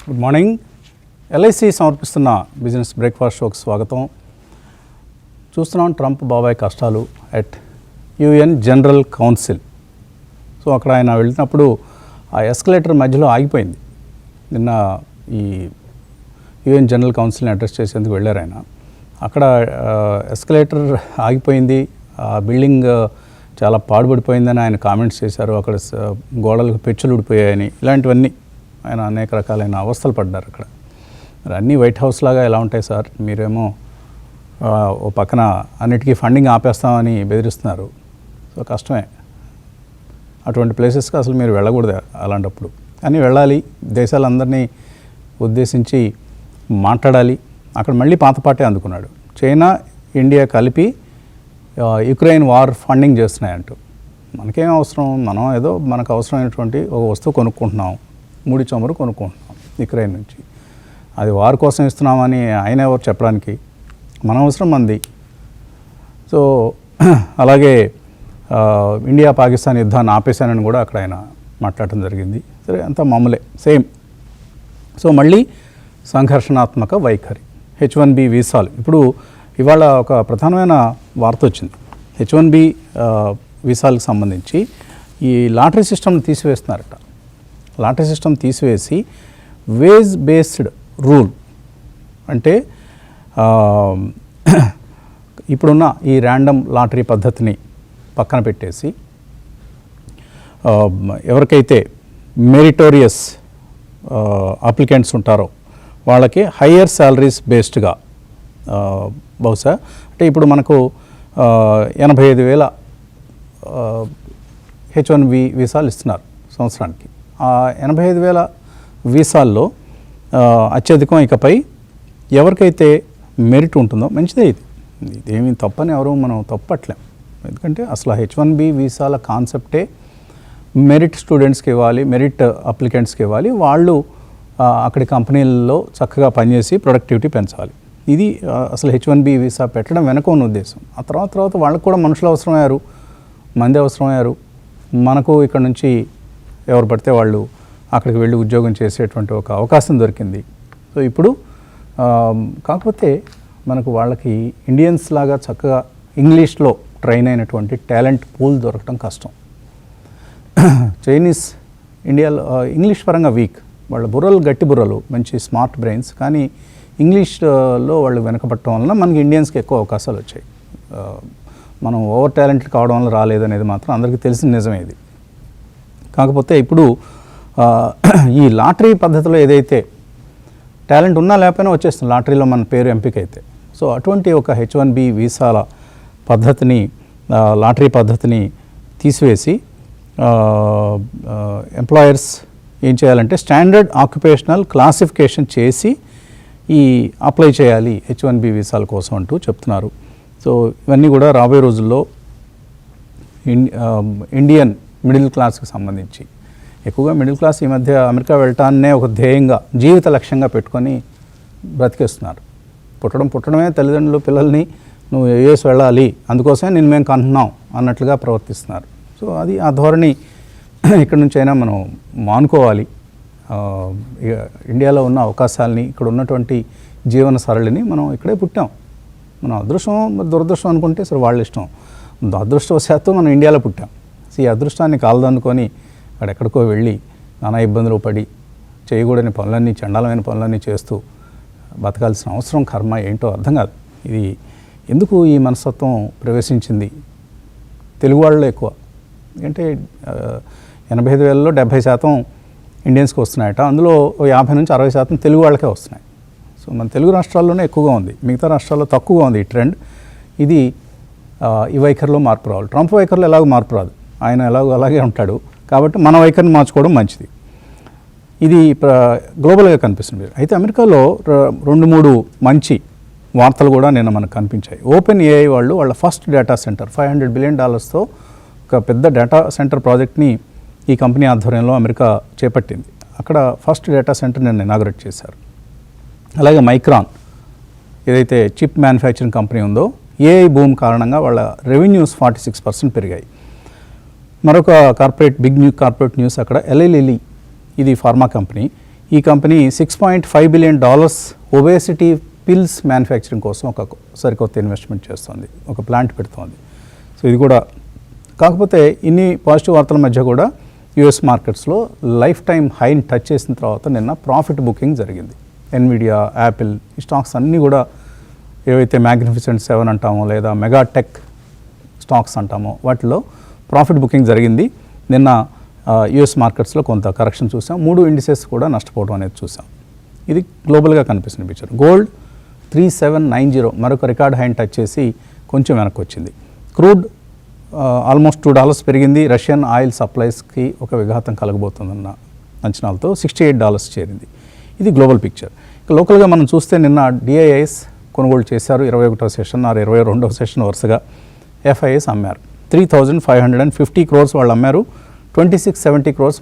Good morning. LIC సమర్పిస్తున్న business breakfast షోకి స్వాగతం. చూస్తున్నాం ట్రంప్ బాబాయ్ కష్టాలు at UN general council. So అక్కడ ఆయన వెళ్ళినప్పుడు ఆ ఎస్కలేటర్ మధ్యలో ఆగిపోయింది. నిన్న ఈ యుఎన్ జనరల్ కౌన్సిల్ని అడ్రస్ చేసేందుకు వెళ్ళారు ఆయన. అక్కడ ఎస్కలేటర్ ఆగిపోయింది, ఆ బిల్డింగ్ చాలా పాడుపడిపోయిందని ఆయన కామెంట్స్ చేశారు. అక్కడ గోడలకు పెచ్చులు ఊడిపోయాయని, ఇలాంటివన్నీ ఆయన అనేక రకాలైన అవస్థలు పడ్డారు అక్కడ. మరి అన్నీ వైట్ హౌస్ లాగా ఎలా ఉంటాయి సార్, మీరేమో ఓ పక్కన అన్నిటికీ ఫండింగ్ ఆపేస్తామని బెదిరిస్తున్నారు. సో కష్టమే, అటువంటి ప్లేసెస్కి అసలు మీరు వెళ్ళకూడదు అలాంటప్పుడు. కానీ వెళ్ళాలి, దేశాలందరినీ ఉద్దేశించి మాట్లాడాలి. అక్కడ మళ్ళీ పాతపాటే అందుకున్నాడు. చైనా ఇండియా కలిపి యుక్రెయిన్ వార్ ఫండింగ్ చేస్తున్నాయంటూ. మనకేం అవసరం, మనం ఏదో మనకు అవసరమైనటువంటి ఒక వస్తువు కొనుక్కుంటున్నాం, ముడి చమురు కొనుక్కుంటున్నాం యుక్రెయిన్ నుంచి. అది వార్ కోసం ఇస్తున్నామని ఆయన ఎవరు చెప్పడానికి, మన అవసరం మంది. సో అలాగే ఇండియా పాకిస్తాన్ యుద్ధాన్ని ఆపేశానని కూడా అక్కడ ఆయన మాట్లాడటం జరిగింది. సరే, అంతా మామూలే, సేమ్. సో మళ్ళీ సంఘర్షణాత్మక వైఖరి. H1B వీసాలు. ఇప్పుడు ఇవాళ ఒక ప్రధానమైన వార్త వచ్చింది. H1B వీసాలకు సంబంధించి ఈ లాటరీ సిస్టమ్ని తీసివేస్తున్నారట. లాటరీ సిస్టమ్ తీసివేసి వేజ్ బేస్డ్ రూల్, అంటే ఇప్పుడున్న ఈ ర్యాండమ్ లాటరీ పద్ధతిని పక్కన పెట్టేసి ఎవరికైతే మెరిటోరియస్ అప్లికెంట్స్ ఉంటారో వాళ్ళకి హయ్యర్ శాలరీస్ బేస్డ్గా, బహుశా అంటే ఇప్పుడు మనకు 85,000 H1B వీసాలు ఇస్తున్నారు సంవత్సరానికి. ఆ 85,000 వీసాల్లో అత్యధికం ఇకపై ఎవరికైతే మెరిట్ ఉంటుందో మంచిదే. ఇదేమీ తప్పని ఎవరు మనం తప్పట్లేం. ఎందుకంటే అసలు H1B వీసాల కాన్సెప్టే మెరిట్ స్టూడెంట్స్కి ఇవ్వాలి, మెరిట్ అప్లికెంట్స్కి ఇవ్వాలి. వాళ్ళు అక్కడి కంపెనీల్లో చక్కగా పనిచేసి ప్రొడక్టివిటీ పెంచాలి. ఇది అసలు H1B వీసా పెట్టడం వెనక ఉన్న ఉద్దేశం. ఆ తర్వాత వాళ్ళకు కూడా మనుషులు అవసరమయ్యారు, మంది అవసరమయ్యారు. మనకు ఇక్కడ నుంచి ఎవరు పడితే వాళ్ళు అక్కడికి వెళ్ళి ఉద్యోగం చేసేటువంటి ఒక అవకాశం దొరికింది. సో ఇప్పుడు కాకపోతే మనకు వాళ్ళకి ఇండియన్స్ లాగా చక్కగా ఇంగ్లీష్లో ట్రైన్ అయినటువంటి టాలెంట్ పూల్ దొరకడం కష్టం. చైనీస్ ఇండియాలో ఇంగ్లీష్ పరంగా వీక్, వాళ్ళ బుర్రలు గట్టి బుర్రలు, మంచి స్మార్ట్ బ్రెయిన్స్, కానీ ఇంగ్లీష్లో వాళ్ళు వెనకబట్టడం వలన మనకి ఇండియన్స్కి ఎక్కువ అవకాశాలు వచ్చాయి. మనం ఓవర్ టాలెంటెడ్ కావడం వల్ల రాలేదనేది మాత్రం అందరికీ తెలిసిన నిజమే ఇది. కాకపోతే ఇప్పుడు ఈ లాటరీ పద్ధతిలో ఏదైతే టాలెంట్ ఉన్నా లేకపోయినా వచ్చేస్తుంది లాటరీలో మన పేరు ఎంపిక అయితే. సో అటువంటి ఒక H1B వీసాల పద్ధతిని, లాటరీ పద్ధతిని తీసివేసి ఎంప్లాయర్స్ ఏం చేయాలంటే స్టాండర్డ్ ఆక్యుపేషనల్ క్లాసిఫికేషన్ చేసి ఈ అప్లై చేయాలి H1B వీసాల కోసం అంటూ చెప్తున్నారు. సో ఇవన్నీ కూడా రాబోయే రోజుల్లో ఇండియన్ మిడిల్ క్లాస్కి సంబంధించి, ఎక్కువగా మిడిల్ క్లాస్ ఈ మధ్య అమెరికా వెళ్ళటాన్నే ఒక ధ్యేయంగా, జీవిత లక్ష్యంగా పెట్టుకొని బ్రతికేస్తున్నారు. పుట్టడమే తల్లిదండ్రులు పిల్లల్ని నువ్వు యుఎస్ వెళ్ళాలి, అందుకోసమే నేను మేము కంటున్నాం అన్నట్లుగా ప్రవర్తిస్తున్నారు. సో అది ఆ ధోరణి ఇక్కడ నుంచి అయినా మనం మానుకోవాలి. ఇండియాలో ఉన్న అవకాశాలని, ఇక్కడ ఉన్నటువంటి జీవన సరళిని మనం ఇక్కడే పుట్టాం. మనం అదృష్టం దురదృష్టం అనుకుంటే సరే వాళ్ళ ఇష్టం. అదృష్టవశాత్తు మనం ఇండియాలో పుట్టాం. ఈ అదృష్టాన్ని కాలదనుకొని అక్కడెక్కడికో వెళ్ళి నానా ఇబ్బందులు పడి చేయకూడని పనులన్నీ, చండాలమైన పనులన్నీ చేస్తూ బతకాల్సిన అవసరం, కర్మ ఏంటో అర్థం కాదు. ఇది ఎందుకు ఈ మనస్తత్వం ప్రవేశించింది తెలుగు వాళ్ళలో ఎక్కువ? ఎందుకంటే 85,000లో 70% ఇండియన్స్కి వస్తున్నాయట. అందులో 50 నుంచి 60% తెలుగు వాళ్ళకే వస్తున్నాయి. సో మన తెలుగు రాష్ట్రాల్లోనే ఎక్కువగా ఉంది, మిగతా రాష్ట్రాల్లో తక్కువగా ఉంది ఈ ట్రెండ్. ఇది ఈ వైఖరిలో మార్పు రావాలి. ట్రంప్ వైఖరిలో ఎలాగో మార్పు రాదు, ఆయన ఎలాగో అలాగే ఉంటాడు. కాబట్టి మన వైఖరిని మార్చుకోవడం మంచిది. ఇది గ్లోబల్గా కనిపిస్తుంది. అయితే అమెరికాలో 2-3 మంచి వార్తలు కూడా నిన్న మనకు కనిపించాయి. ఓపెన్ ఏఐ వాళ్ళ ఫస్ట్ డేటా సెంటర్ $500 బిలియన్ ఒక పెద్ద డేటా సెంటర్ ప్రాజెక్ట్ని ఈ కంపెనీ ఆధ్వర్యంలో అమెరికా చేపట్టింది. అక్కడ ఫస్ట్ డేటా సెంటర్ నిన్న ఇనాగరేట్ చేశారు. అలాగే మైక్రాన్ ఏదైతే చిప్ మ్యానుఫ్యాక్చరింగ్ కంపెనీ ఉందో, ఏఐ బూమ్ కారణంగా వాళ్ళ రెవెన్యూస్ 46% పెరిగాయి. మరొక బిగ్ కార్పొరేట్ న్యూస్ అక్కడ ఎల్ఐ లిల్లీ, ఇది ఫార్మా కంపెనీ. ఈ company $6.5 billion obesity pills manufacturing కోసం ఒక సరికొత్త ఇన్వెస్ట్మెంట్ చేస్తుంది, ఒక ప్లాంట్ పెడుతోంది. సో ఇది కూడా కాకపోతే ఇన్ని పాజిటివ్ వార్తల మధ్య కూడా యుఎస్ మార్కెట్స్లో లైఫ్ టైం హైని టచ్ చేసిన తర్వాత నిన్న ప్రాఫిట్ బుకింగ్ జరిగింది. ఎన్విడియా, యాపిల్ ఈ స్టాక్స్ అన్నీ కూడా ఏవైతే మ్యాగ్నిఫిసెంట్ 7 అంటామో లేదా మెగా టెక్ స్టాక్స్ అంటామో వాటిలో ప్రాఫిట్ బుకింగ్ జరిగింది. నిన్న యుఎస్ మార్కెట్స్లో కొంత కరెక్షన్ చూసాం. 3 ఇండిసెస్ కూడా నష్టపోవడం అనేది చూసాం. ఇది గ్లోబల్గా కనిపిస్తున్న పిక్చర్. గోల్డ్ 3790 మరొక రికార్డ్ హైని టచ్ చేసి కొంచెం వెనక్కి వచ్చింది. క్రూడ్ ఆల్మోస్ట్ $2 పెరిగింది. రష్యన్ ఆయిల్ సప్లైస్కి ఒక విఘాతం కలగబోతుందన్న అంచనాలతో $68 చేరింది. ఇది గ్లోబల్ పిక్చర్. ఇక లోకల్గా మనం చూస్తే నిన్న డిఐఐస్ కొనుగోలు చేశారు. 21వ సెషన్ 22వ సెషన్ వరుసగా. ఎఫ్ఐఎస్ అమ్మారు. 3550 crores వాళ్ళు అమ్మారు. 2670 crores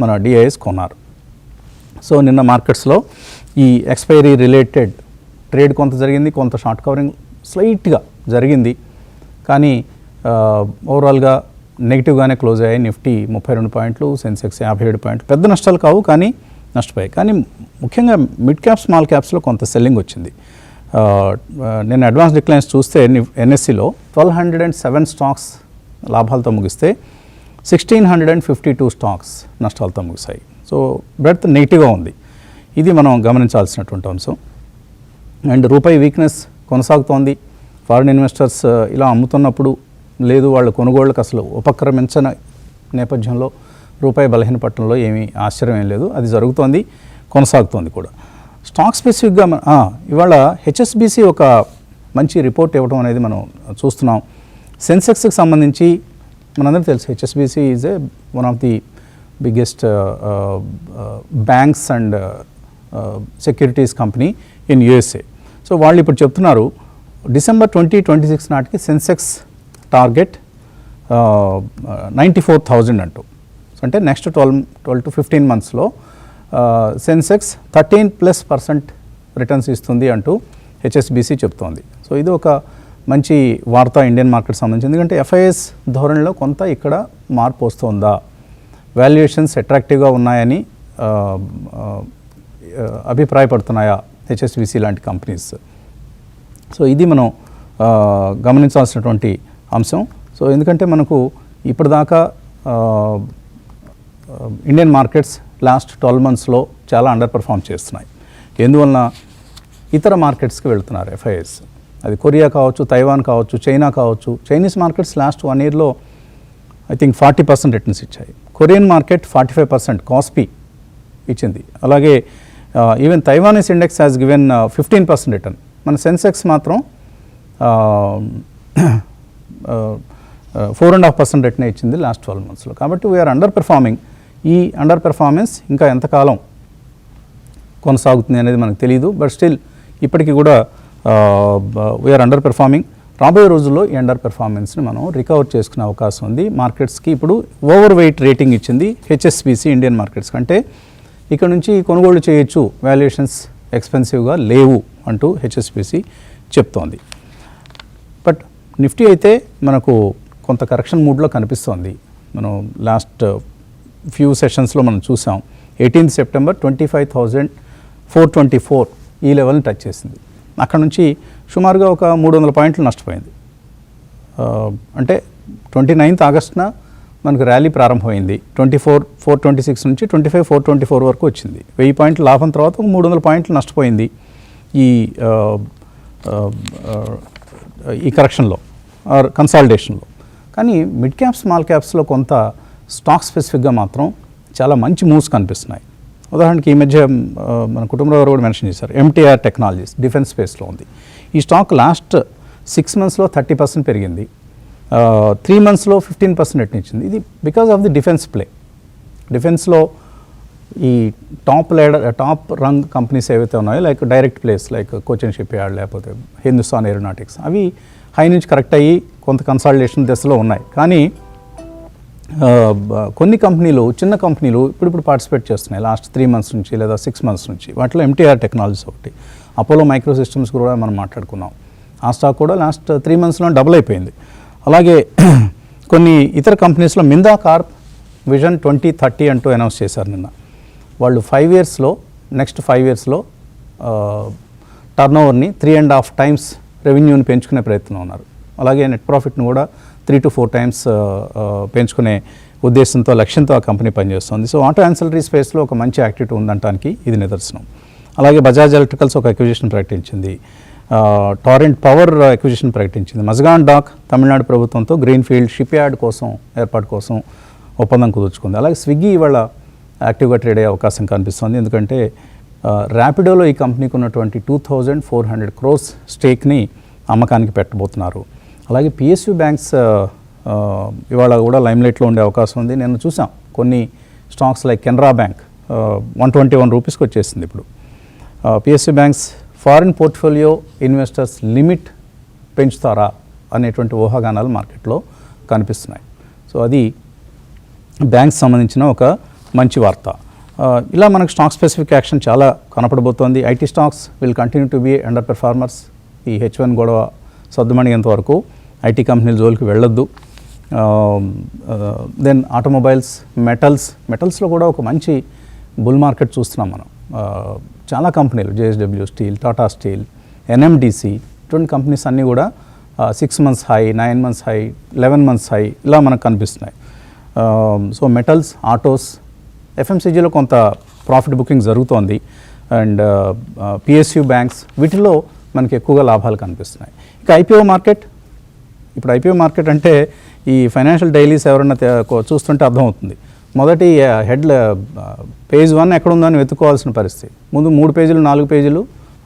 మన డిఐఎస్ కొన్నారు. సో నిన్న మార్కెట్స్లో ఈ ఎక్స్పైరీ రిలేటెడ్ ట్రేడ్ కొంత జరిగింది, కొంత షార్ట్ కవరింగ్ స్లైట్గా జరిగింది. కానీ ఓవరాల్గా నెగిటివ్గానే క్లోజ్ అయ్యాయి. నిఫ్టీ 32 పాయింట్లు, సెన్సెక్స్ 57 పాయింట్లు. పెద్ద నష్టాలు కావు కానీ నష్టపోయాయి. కానీ ముఖ్యంగా మిడ్ క్యాప్, స్మాల్ క్యాప్స్లో కొంత సెల్లింగ్ వచ్చింది. నేను అడ్వాన్స్ డిక్లైన్స్ చూస్తే ఎన్ఎస్సిలో 1207 స్టాక్స్ లాభాలతో ముగిస్తే 1652 స్టాక్స్ నష్టాలతో ముగిశాయి. సో బ్రెడ్త్ నెగిటివ్గా ఉంది. ఇది మనం గమనించాల్సినటువంటి అంశం. అండ్ రూపాయి వీక్నెస్ కొనసాగుతోంది. ఫారిన్ ఇన్వెస్టర్స్ ఇలా అమ్ముతున్నప్పుడు లేదు వాళ్ళ కొనుగోళ్లకు అసలు ఉపక్రమించని నేపథ్యంలో రూపాయి బలహీనపట్నంలో ఏమీ ఆశ్చర్యం ఏం లేదు. అది జరుగుతోంది, కొనసాగుతోంది కూడా. స్టాక్ స్పెసిఫిక్గా ఇవాళ హెచ్ఎస్బిసి ఒక మంచి రిపోర్ట్ ఇవ్వడం అనేది మనం చూస్తున్నాం. సెన్సెక్స్కి సంబంధించి మనందరికీ తెలుసు HSBC is one of the biggest banks and securities company in USA. So వాళ్ళు ఇప్పుడు చెప్తున్నారు డిసెంబర్ 2026 నాటికి సెన్సెక్స్ టార్గెట్ 94,000 అంటూ. అంటే నెక్స్ట్ 12 to 15 monthsలో సెన్సెక్స్ 13+% రిటర్న్స్ ఇస్తుంది అంటూ హెచ్ఎస్బిసి చెప్తోంది. సో ఇది ఒక మంచి వార్త ఇండియన్ మార్కెట్ సంబంధించి. ఎందుకంటే ఎఫ్ఐఎస్ ధోరణిలో కొంత ఇక్కడ మార్పు వస్తుందా, వాల్యుయేషన్స్ అట్రాక్టివ్గా ఉన్నాయని అభిప్రాయపడుతున్నాయా హెచ్ఎస్బిసి లాంటి కంపెనీస్. సో ఇది మనం గమనించాల్సినటువంటి అంశం. సో ఎందుకంటే మనకు ఇప్పటిదాకా ఇండియన్ మార్కెట్స్ లాస్ట్ 12 monthsలో చాలా అండర్ పర్ఫామ్ చేస్తున్నాయి. ఎందువలన ఇతర మార్కెట్స్కి వెళ్తున్నారు ఎఫ్ఐఎస్. అది కొరియా కావచ్చు, తైవాన్ కావచ్చు, చైనా కావచ్చు. చైనీస్ మార్కెట్స్ లాస్ట్ 1 yearలో ఐ థింక్ 40% రిటర్న్స్ ఇచ్చాయి. కొరియన్ మార్కెట్ 45% కాస్పీ ఇచ్చింది. అలాగే even Taiwanese index has given 15% return. మన సెన్సెక్స్ మాత్రం 4.5% రిటర్న్ ఇచ్చింది లాస్ట్ 12 monthsలో. కాబట్టి వీఆర్ అండర్ పెర్ఫార్మింగ్. ఈ అండర్ పెర్ఫార్మెన్స్ ఇంకా ఎంతకాలం కొనసాగుతుంది అనేది మనకు తెలియదు. బట్ స్టిల్ ఇప్పటికీ కూడా వీఆర్ అండర్ పెర్ఫార్మింగ్. రాబోయే రోజుల్లో ఈ అండర్ పెర్ఫార్మెన్స్ని మనం రికవర్ చేసుకునే అవకాశం ఉంది. మార్కెట్స్కి ఇప్పుడు ఓవర్ వెయిట్ రేటింగ్ ఇచ్చింది హెచ్ఎస్బిసి ఇండియన్ మార్కెట్స్ కంటే. ఇక్కడ నుంచి కొనుగోలు చేయొచ్చు, వాల్యుయేషన్స్ ఎక్స్పెన్సివ్గా లేవు అంటూ హెచ్ఎస్బిసి చెప్తోంది. బట్ నిఫ్టీ అయితే మనకు కొంత కరెక్షన్ మూడ్లో కనిపిస్తోంది. మనం లాస్ట్ ఫ్యూ సెషన్స్లో మనం చూసాం. 18th September 25,424 ఈ లెవెల్ని టచ్ చేసింది. అక్కడ నుంచి సుమారుగా ఒక 300 పాయింట్లు నష్టపోయింది. అంటే 29th August మనకు ర్యాలీ ప్రారంభమైంది. 24,426 నుంచి 25,424 వరకు వచ్చింది. 1000 పాయింట్ల లాభం తర్వాత 300 పాయింట్లు నష్టపోయింది ఈ కరెక్షన్లో ఆర్ కన్సాలిడేషన్లో. కానీ మిడ్ క్యాప్, స్మాల్ క్యాప్స్లో కొంత స్టాక్ స్పెసిఫిక్గా మాత్రం చాలా మంచి మూవ్స్ కనిపిస్తున్నాయి. ఉదాహరణకి ఈ మధ్య మన కుటుంబంలో కూడా మెన్షన్ చేశారు, ఎంటీఆర్ టెక్నాలజీస్ డిఫెన్స్ స్పేస్లో ఉంది. ఈ స్టాక్ లాస్ట్ 6 monthsలో 30% పెరిగింది. 3 monthsలో 15% రిటర్న్ ఇచ్చింది. ఇది because of the defence play. డిఫెన్స్లో ఈ టాప్ రంగ్ కంపెనీస్ ఏవైతే ఉన్నాయో like direct plays like Cochin Shipyard లేకపోతే హిందుస్థాన్ ఏరోనాటిక్స్ అవి హై నుంచి కరెక్ట్ అయ్యి కొంత కన్సాలిడేషన్ దశలో ఉన్నాయి. కానీ కొన్ని కంపెనీలు, చిన్న కంపెనీలు ఇప్పుడు పార్టిసిపేట్ చేస్తున్నాయి లాస్ట్ 3 months నుంచి లేదా 6 months నుంచి. వాటిలో ఎంటీఆర్ టెక్నాలజీస్ ఒకటి, అపోలో మైక్రో సిస్టమ్స్ కూడా మనం మాట్లాడుకున్నాం. ఆ స్టాక్ కూడా లాస్ట్ 3 monthsలో డబుల్ అయిపోయింది. అలాగే కొన్ని ఇతర కంపెనీస్లో మిందా కార్ప్ విజన్ 2030 అంటూ అనౌన్స్ చేశారు నిన్న. వాళ్ళు 5 yearsలో నెక్స్ట్ 5 yearsలో టర్న్ ఓవర్ని 3.5 times రెవెన్యూని పెంచుకునే ప్రయత్నం ఉన్నారు. అలాగే నెట్ ప్రాఫిట్ను కూడా 3 to 4 times పెంచుకునే ఉద్దేశంతో లక్ష్యంతో ఆ కంపెనీ పనిచేస్తుంది. సో ఆటో యాన్సిలరీ స్పేస్లో ఒక మంచి యాక్టివిటీ ఉందంటానికి ఇది నిదర్శనం. అలాగే బజాజ్ ఎలక్ట్రికల్స్ ఒక అక్విజిషన్ ప్రకటించింది, టారెంట్ పవర్ అక్విజిషన్ ప్రకటించింది, మజగాన్ డాక్ తమిళనాడు ప్రభుత్వంతో గ్రీన్ఫీల్డ్ షిప్ యార్డ్ కోసం ఏర్పాటు కోసం ఒప్పందం కుదుర్చుకుంది. అలాగే స్విగ్గీ ఇవాళ యాక్టివ్గా ట్రేడ్ అయ్యే అవకాశం కనిపిస్తుంది. ఎందుకంటే ర్యాపిడోలో ఈ కంపెనీకి ఉన్నటువంటి 2,400 crores స్టేక్ని అమ్మకానికి పెట్టబోతున్నారు. అలాగే పిఎస్యు బ్యాంక్స్ ఇవాళ కూడా లైమ్లైట్లో ఉండే అవకాశం ఉంది. నేను చూసాం కొన్ని స్టాక్స్ లైక్ కెనరా బ్యాంక్ 121 రూపీస్కి వచ్చేసింది ఇప్పుడు. PSU banks foreign portfolio investors limit పెంచుతారా అనేటువంటి ఊహాగానాలు మార్కెట్లో కనిపిస్తున్నాయి. సో అది బ్యాంక్స్ సంబంధించిన ఒక మంచి వార్త. ఇలా మనకు స్టాక్ స్పెసిఫిక్ యాక్షన్ చాలా కనపడబోతోంది. IT stocks will continue to be underperformers. ఈ H1 గొడవ సద్దుమణిగేంత వరకు ఐటీ కంపెనీల జోలికి వెళ్ళొద్దు. దెన్ ఆటోమొబైల్స్, మెటల్స్లో కూడా ఒక మంచి బుల్ మార్కెట్ చూస్తున్నాం మనం. చాలా కంపెనీలు JSW steel, Tata steel, NMDC ఇటువంటి కంపెనీస్ అన్నీ కూడా 6 months high, 9 months high, 11 months high ఇలా మనకు కనిపిస్తున్నాయి. సో మెటల్స్, ఆటోస్, FMCGలో కొంత ప్రాఫిట్ బుకింగ్ జరుగుతోంది. అండ్ PSU బ్యాంక్స్ వీటిల్లో మనకి ఎక్కువగా లాభాలు కనిపిస్తున్నాయి. ఇక IPO మార్కెట్, ఇప్పుడు IPO మార్కెట్ అంటే ఈ ఫైనాన్షియల్ డైలీస్ ఎవరైనా చూస్తుంటే అర్థమవుతుంది. మొదటి పేజ్ 1 ఎక్కడుందని వెతుక్కోవాల్సిన పరిస్థితి. ముందు 3 pages 4 pages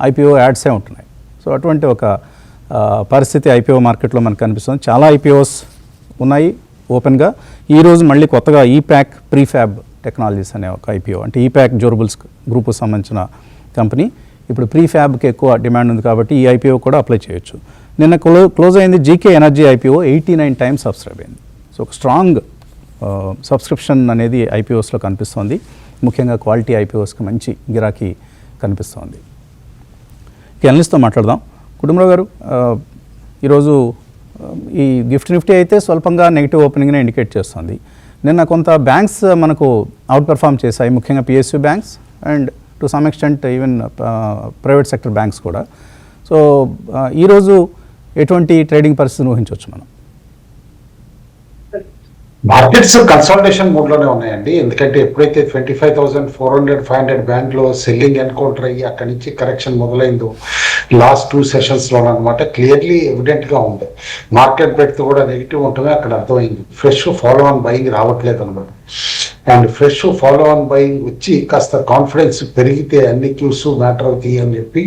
IPO యాడ్సే ఉంటున్నాయి. సో అటువంటి ఒక పరిస్థితి IPO మార్కెట్లో మనకు కనిపిస్తుంది. చాలా IPOs ఉన్నాయి ఓపెన్గా. ఈరోజు మళ్ళీ కొత్తగా ఈప్యాక్ ప్రీఫ్యాబ్ టెక్నాలజీస్ అనే ఒక IPO, అంటే ఈప్యాక్ డ్యూరబుల్స్ గ్రూప్కు సంబంధించిన కంపెనీ. ఇప్పుడు ప్రీఫ్యాబ్కి ఎక్కువ డిమాండ్ ఉంది కాబట్టి ఈ IPO కూడా అప్లై చేయొచ్చు. నిన్న క్లోజ్ అయింది GK energy IPO 89 times subscribe అయింది. సో ఒక స్ట్రాంగ్ సబ్స్క్రిప్షన్ అనేది IPOస్లో కనిపిస్తోంది. ముఖ్యంగా క్వాలిటీ IPOస్కి మంచి గిరాకీ కనిపిస్తోంది. ఇక అనలిస్ట్తో మాట్లాడదాం. కుటుంబరావు గారు, ఈరోజు ఈ గిఫ్ట్ నిఫ్టీ అయితే స్వల్పంగా నెగిటివ్ ఓపెనింగ్నే ఇండికేట్ చేస్తుంది. నిన్న కొంత బ్యాంక్స్ మనకు అవుట్ పెర్ఫామ్ చేశాయి, ముఖ్యంగా PSU banks and to some extent even private sector banks కూడా. సో ఈరోజు ఎటువంటి ట్రేడింగ్ పరిస్థితిని ఊహించవచ్చు మనం? మార్కెట్స్ కన్సాలిడేషన్ మోడ్లోనే ఉన్నాయండి. ఎందుకంటే ఎప్పుడైతే 25,400-500 బ్యాండ్లో సెల్లింగ్ ఎన్కౌంటర్ అయ్యి అక్కడి నుంచి కరెక్షన్ మొదలైందో లాస్ట్ 2 sessionsలో అనమాట, క్లియర్లీ ఎవిడెంట్గా ఉంది. మార్కెట్ పెడితే కూడా నెగిటివ్ ఉంటుంది అక్కడ అర్థమైంది. ఫ్రెష్ ఫాలో ఆన్ బయింగ్ రావట్లేదు అనమాట. And fresh follow on buying వచ్చి కాస్త కాన్ఫిడెన్స్ పెరిగితే అన్ని క్యూస్ మ్యాటర్ అవుతాయి అని చెప్పి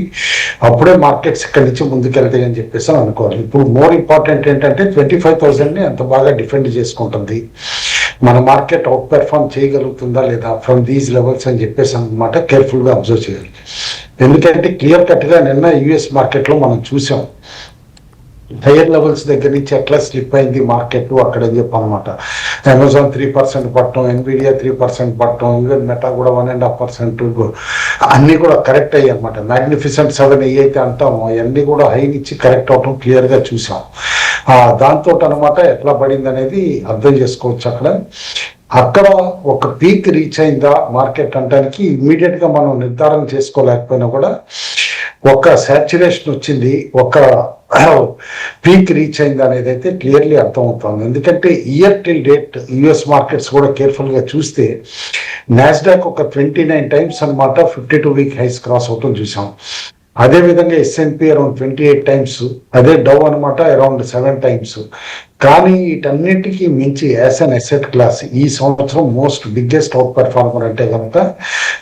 అప్పుడే మార్కెట్స్ ఇక్కడి నుంచి ముందుకెళ్తాయి అని చెప్పేసి అనుకోవాలి. ఇప్పుడు మోర్ ఇంపార్టెంట్ ఏంటంటే 25,000ని అంత బాగా డిఫెండ్ చేసుకుంటుంది. మన మార్కెట్ అవుట్ పెర్ఫార్మ్ చేయగలుగుతుందా లేదా ఫ్రమ్ దీస్ లెవెల్స్ అని చెప్పేసి అనమాట కేర్ఫుల్గా అబ్జర్వ్ చేయాలి. ఎందుకంటే క్లియర్ కట్గా నిన్న US మార్కెట్లో మనం చూసాం హైయర్ లెవెల్స్ దగ్గర నుంచి ఎట్లా స్లిప్ అయింది మార్కెట్ అక్కడ అని చెప్పనమాట. అమెజాన్ 3% పట్టడం, ఎన్విడియా 3% పట్టడం, ఈవెన్ మెటా కూడా 1.5% అన్నీ కూడా కరెక్ట్ అయ్యాయి అనమాట. మ్యాగ్నిఫిసెంట్ 7 ఏవైతే అంటామో అవన్నీ కూడా హై నుంచి కరెక్ట్ అవటం క్లియర్గా చూసాం. దాంతో అనమాట ఎట్లా పడింది అనేది అర్థం చేసుకోవచ్చు. అక్కడ ఒక పీక్ రీచ్ అయిందా మార్కెట్ అంటానికి ఇమ్మీడియట్గా మనం నిర్ధారణ చేసుకోలేకపోయినా కూడా ఒక సాచురేషన్ వచ్చింది, ఒక పీక్ రీచ్ అయింది అనేది అయితే క్లియర్లీ అర్థమవుతుంది. ఎందుకంటే year till date US markets కూడా కేర్ఫుల్గా చూస్తే నాస్డాక్ ఒక 29 times అనమాట 52-week హైస్ క్రాస్ అవుతుంది చూసాం. అదేవిధంగా S&P అరౌండ్ 28 times, అదే డౌ అనమాట అరౌండ్ 7 times. కానీ వీటన్నిటికీ మించి యాజ్ అన్ అసెట్ క్లాస్ ఈ సంవత్సరం మోస్ట్ బిగ్గెస్ట్ అవుట్ పెర్ఫార్మర్ అంటే కనుక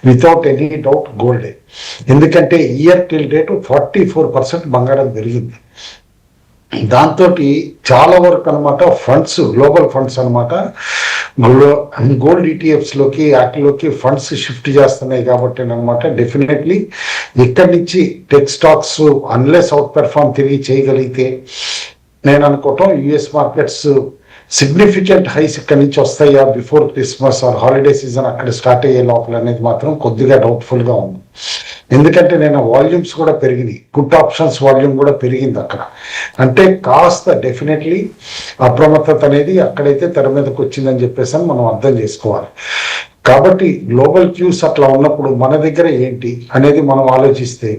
వితౌట్ ఎనీ డౌట్ గోల్డే. ఎందుకంటే ఇయర్ టిల్ డేట్ 44% బంగారం పెరిగింది. దాంతో చాలా వరకు అనమాట ఫండ్స్, గ్లోబల్ ఫండ్స్ అనమాట గోల్డ్ ETFsలోకి వాటిలోకి ఫండ్స్ షిఫ్ట్ చేస్తున్నాయి. కాబట్టి అనమాట డెఫినెట్లీ ఇక్కడి నుంచి tech stocks unless out perform తిరిగి చేయగలిగితే నేను అనుకోవటం US మార్కెట్స్ సిగ్నిఫికెంట్ హైస్ ఇక్కడ నుంచి వస్తాయా before Christmas or holiday season అక్కడ స్టార్ట్ అయ్యే లోపల అనేది మాత్రం కొద్దిగా డౌట్ఫుల్గా ఉంది. ఎందుకంటే నేను వాల్యూమ్స్ కూడా పెరిగినాయి, పుట్ ఆప్షన్స్ వాల్యూమ్ కూడా పెరిగింది అక్కడ. అంటే కాస్త డెఫినెట్లీ అప్రమత్తత అనేది అక్కడైతే తెర మీదకి వచ్చిందని చెప్పేసి మనం అర్థం చేసుకోవాలి. కాబట్టి గ్లోబల్ క్యూస్ అట్లా ఉన్నప్పుడు మన దగ్గర ఏంటి అనేది మనం ఆలోచిస్తే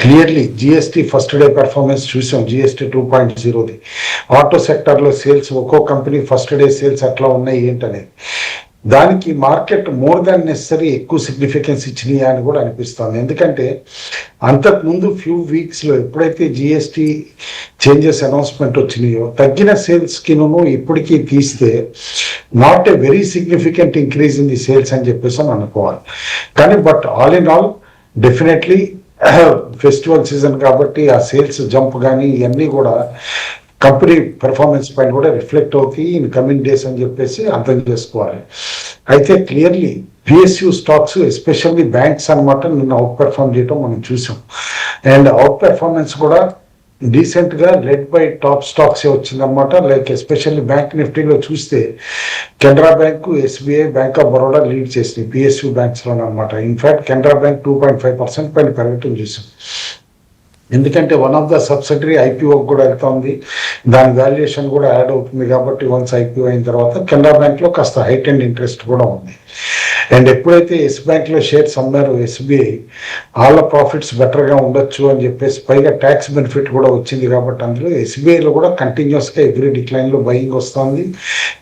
clearly GST first day performance చూసాం. జిఎస్టీ 2.0ది ఆటో సెక్టర్లో సేల్స్ ఒక్కో కంపెనీ ఫస్ట్ డే సేల్స్ ఎట్లా ఉన్నాయి ఏంటనేది, దానికి మార్కెట్ మోర్ దాన్ నెసరీ ఎక్కువ సిగ్నిఫికెన్స్ ఇచ్చినాయా అని కూడా అనిపిస్తుంది. ఎందుకంటే అంతకుముందు ఫ్యూ వీక్స్లో ఎప్పుడైతే జిఎస్టీ చేంజెస్ అనౌన్స్మెంట్ వచ్చినాయో తగ్గిన సేల్స్కిను ఇప్పటికీ తీస్తే not a very significant increase in the sales అని చెప్పేసి అని అనుకోవాలి. కానీ but all in all definitely festival season కాబట్టి ఆ సేల్స్ జంప్ కానీ ఇవన్నీ కూడా కంపెనీ పెర్ఫార్మెన్స్ పైన కూడా రిఫ్లెక్ట్ అవుతాయి ఇన్ కమింగ్ డేస్ అని చెప్పేసి అర్థం చేసుకోవాలి. అయితే clearly PSU stocks especially banks అనమాట నిన్న అవుట్ పెర్ఫార్మ్ చేయడం మనం చూసాం. అండ్ అవుట్ పెర్ఫార్మెన్స్ కూడా డీసెంట్గా లెడ్ బై టాప్ స్టాక్స్ వచ్చిందనమాట. లైక్ ఎస్పెషల్లీ బ్యాంక్ నిఫ్టీలో చూస్తే Canara bank, SBI, bank of Baroda lead చేసినాయి పిఎస్యూ బ్యాంక్స్లో అనమాట. ఇన్ఫ్యాక్ట్ కెనరా బ్యాంక్ 2.5% పైన పెరగటం చూసాం. ఎందుకంటే one of the subsidiary IPO కూడా వెళ్తా ఉంది, దాని వాల్యుయేషన్ కూడా యాడ్ అవుతుంది. కాబట్టి వన్స్ ఐపీఓ అయిన తర్వాత కెనరా బ్యాంక్లో కాస్త హైట్ అండ్ ఇంట్రెస్ట్ కూడా ఉంది. అండ్ ఎప్పుడైతే ఎస్ బ్యాంక్లో షేర్స్ అమ్మారో ఎస్బీఐ, వాళ్ళ ప్రాఫిట్స్ బెటర్గా ఉండొచ్చు అని చెప్పేసి పైగా ట్యాక్స్ బెనిఫిట్ కూడా వచ్చింది. కాబట్టి అందులో ఎస్బీఐలో కూడా కంటిన్యూస్గా ఎవ్రీ డిక్లైన్లో బయింగ్ వస్తుంది.